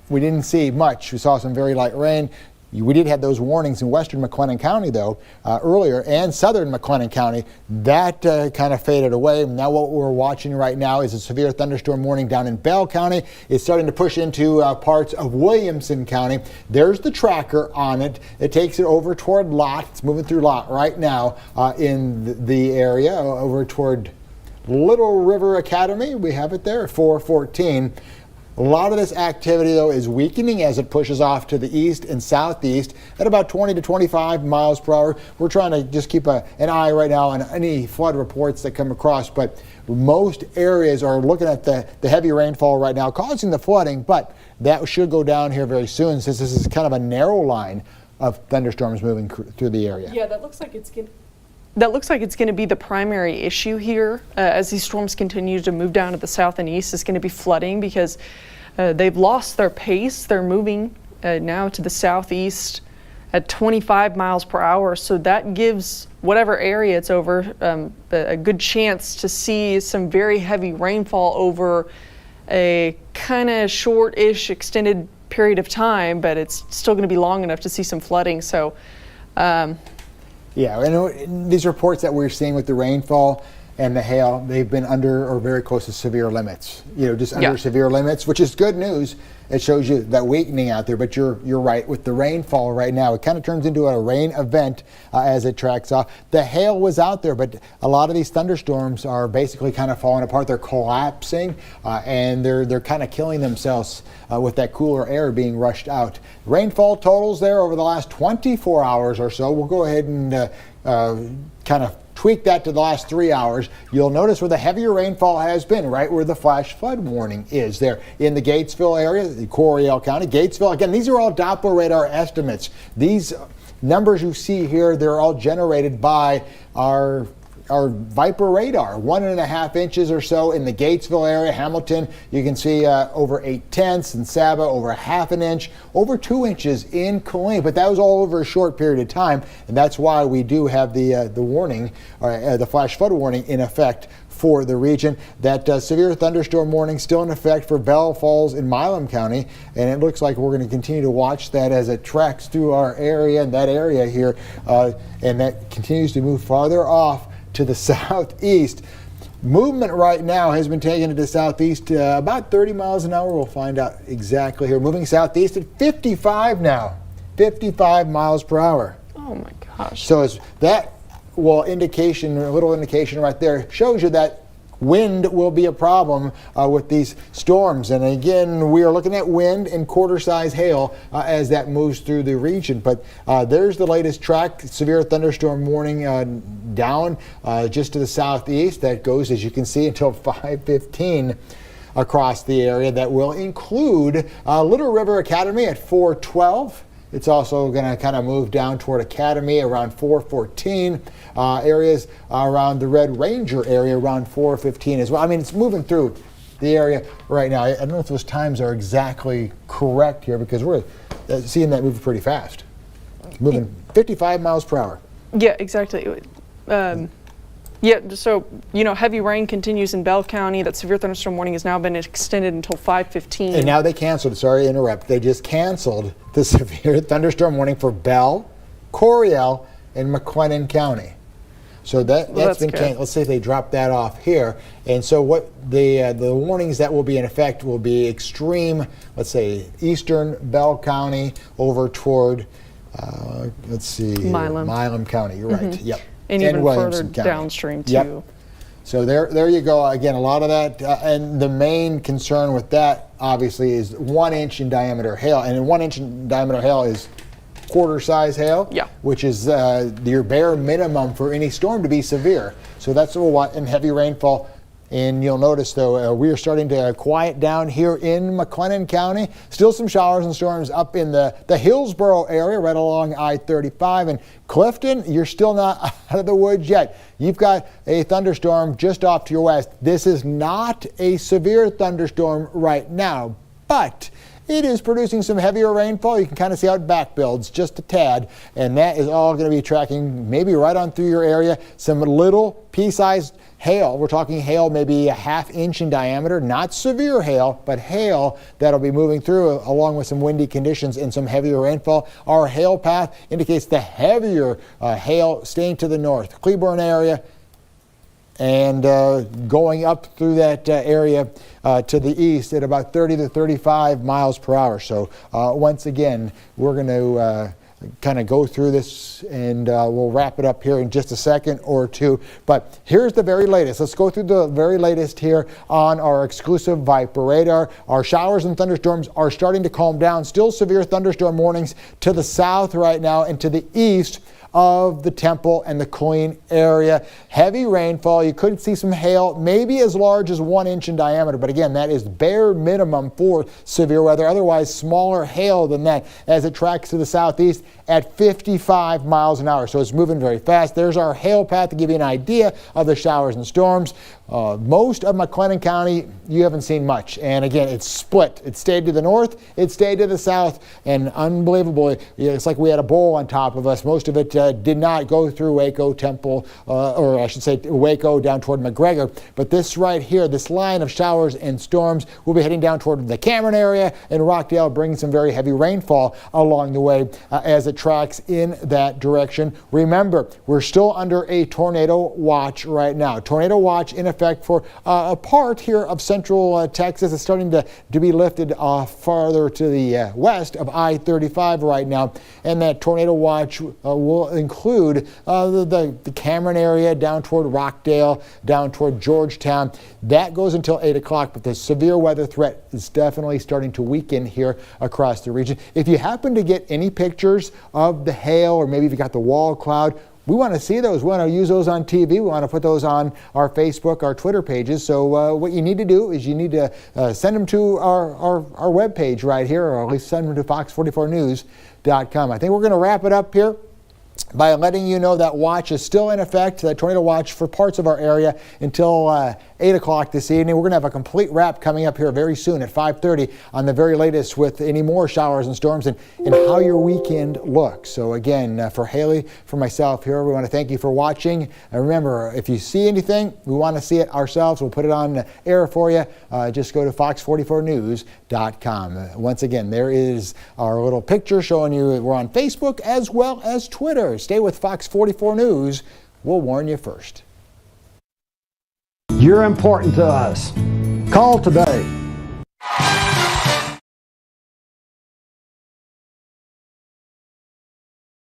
We didn't see much. We saw some very light rain. We did have those warnings in western McLennan County, though, earlier, and southern McLennan County. That kind of faded away. Now what we're watching right now is a severe thunderstorm warning down in Bell County. It's starting to push into parts of Williamson County. There's the tracker on it. It takes it over toward Lott. It's moving through Lott right now in the area, over toward Little River Academy. We have it there at 4:14. A lot of this activity, though, is weakening as it pushes off to the east and southeast at about 20 to 25 miles per hour. We're trying to just keep an eye right now on any flood reports that come across, but most areas are looking at the heavy rainfall right now causing the flooding, but that should go down here very soon, since this is kind of a narrow line of thunderstorms moving through the area. Yeah, that looks like it's going to be the primary issue here as these storms continue to move down to the south and east. Is going to be flooding because they've lost their pace. They're moving now to the southeast at 25 miles per hour. So that gives whatever area it's over a good chance to see some very heavy rainfall over a kind of short-ish extended period of time, but it's still going to be long enough to see some flooding. So yeah, and these reports that we're seeing with the rainfall and the hail, they've been under or very close to severe limits. Just under severe limits, which is good news. It shows you that weakening out there, but you're right. With the rainfall right now, it kind of turns into a rain event as it tracks off. The hail was out there, but a lot of these thunderstorms are basically kind of falling apart. They're collapsing, and they're kind of killing themselves with that cooler air being rushed out. Rainfall totals there over the last 24 hours or so. We'll go ahead and kind of tweak that to the last 3 hours. You'll notice where the heavier rainfall has been, right where the flash flood warning is there in the Gatesville area, the Coryell County. Gatesville, again, these are all Doppler radar estimates. These numbers you see here, they're all generated by our Viper radar. 1.5 inches or so in the Gatesville area. Hamilton, you can see over 8/10, and Saba over 1/2 inch, over 2 inches in Killeen, but that was all over a short period of time, and that's why we do have the warning, the flash flood warning in effect for the region. That severe thunderstorm warning still in effect for Bell Falls in Milam County, and it looks like we're going to continue to watch that as it tracks through our area and that area here, and that continues to move farther off to the southeast. Movement right now has been taken to the southeast about 30 miles an hour. We'll find out exactly here. Moving southeast at 55 now, 55 miles per hour. Oh my gosh. So it's that indication, a little indication right there, shows you that wind will be a problem with these storms. And again, we are looking at wind and quarter-size hail as that moves through the region. But there's the latest track, severe thunderstorm warning down just to the southeast. That goes, as you can see, until 5:15 across the area. That will include Little River Academy at 4:12. It's also going to kind of move down toward Academy around 4:14. Areas around the Red Ranger area around 4:15 as well. I mean, it's moving through the area right now. I don't know if those times are exactly correct here because we're seeing that move pretty fast. Moving 55 miles per hour. Yeah, exactly. Yeah, so, heavy rain continues in Bell County. That severe thunderstorm warning has now been extended until 5:15. And now they canceled, sorry to interrupt, they just canceled the severe thunderstorm warning for Bell, Coryell, and McLennan County. So that's been canceled. Let's see if they drop that off here. And so what the warnings that will be in effect will be extreme, let's say, eastern Bell County over toward, Milam County. You're right. Yep. And even further downstream, too. Yep. So there you go. Again, a lot of that. And the main concern with that, obviously, is 1 inch in diameter hail. And 1 inch in diameter hail is quarter-size hail, which is your bare minimum for any storm to be severe. So that's what in heavy rainfall. And you'll notice, though, we are starting to quiet down here in McLennan County. Still some showers and storms up in the Hillsborough area, right along I-35. And Clifton, you're still not out of the woods yet. You've got a thunderstorm just off to your west. This is not a severe thunderstorm right now, but it is producing some heavier rainfall. You can kind of see how it back builds just a tad, and that is all going to be tracking maybe right on through your area. Some little pea-sized hail. We're talking hail maybe a ½ inch in diameter, not severe hail, but hail that'll be moving through along with some windy conditions and some heavier rainfall. Our hail path indicates the heavier hail staying to the north, Cleburne area, and going up through that area to the east at about 30 to 35 miles per hour. So once again, we're going to kind of go through this, and we'll wrap it up here in just a second or two. But here's the very latest. Let's go through the very latest here on our exclusive Viper radar. Our showers and thunderstorms are starting to calm down. Still severe thunderstorm warnings to the south right now and to the east of the Temple and the Killeen area. Heavy rainfall. You could see some hail, maybe as large as 1 inch in diameter, but again, that is bare minimum for severe weather. Otherwise, smaller hail than that as it tracks to the southeast at 55 miles an hour. So it's moving very fast. There's our hail path to give you an idea of the showers and storms. Most of McLennan County, you haven't seen much. And again, it's split. It stayed to the north, it stayed to the south, and unbelievable. It's like we had a bowl on top of us. Most of it did not go through Waco, Temple, or I should say Waco down toward McGregor. But this right here, this line of showers and storms, will be heading down toward the Cameron area and Rockdale, bringing some very heavy rainfall along the way as it tracks in that direction. Remember, we're still under a tornado watch right now. Tornado watch in effect for a part here of central Texas. It's starting to be lifted farther to the west of I-35 right now. And that tornado watch will include the Cameron area down toward Rockdale, down toward Georgetown. That goes until 8 o'clock, but the severe weather threat is definitely starting to weaken here across the region. If you happen to get any pictures of the hail, or maybe if you got the wall cloud, we want to see those. We want to use those on TV. We want to put those on our Facebook, our Twitter pages. So what you need to do is you need to send them to our webpage right here, or at least send them to fox44news.com. I think we're going to wrap it up here. by letting you know that watch is still in effect, that tornado watch for parts of our area until 8 o'clock this evening. We're going to have a complete wrap coming up here very soon at 5:30 on the very latest with any more showers and storms and how your weekend looks. So again, for Haley, for myself here, we want to thank you for watching. And remember, if you see anything, we want to see it ourselves. We'll put it on the air for you. Just go to fox44news.com. Once again, there is our little picture showing you we're on Facebook as well as Twitter. Stay with Fox 44 News. We'll warn you first. You're important to us. Call today.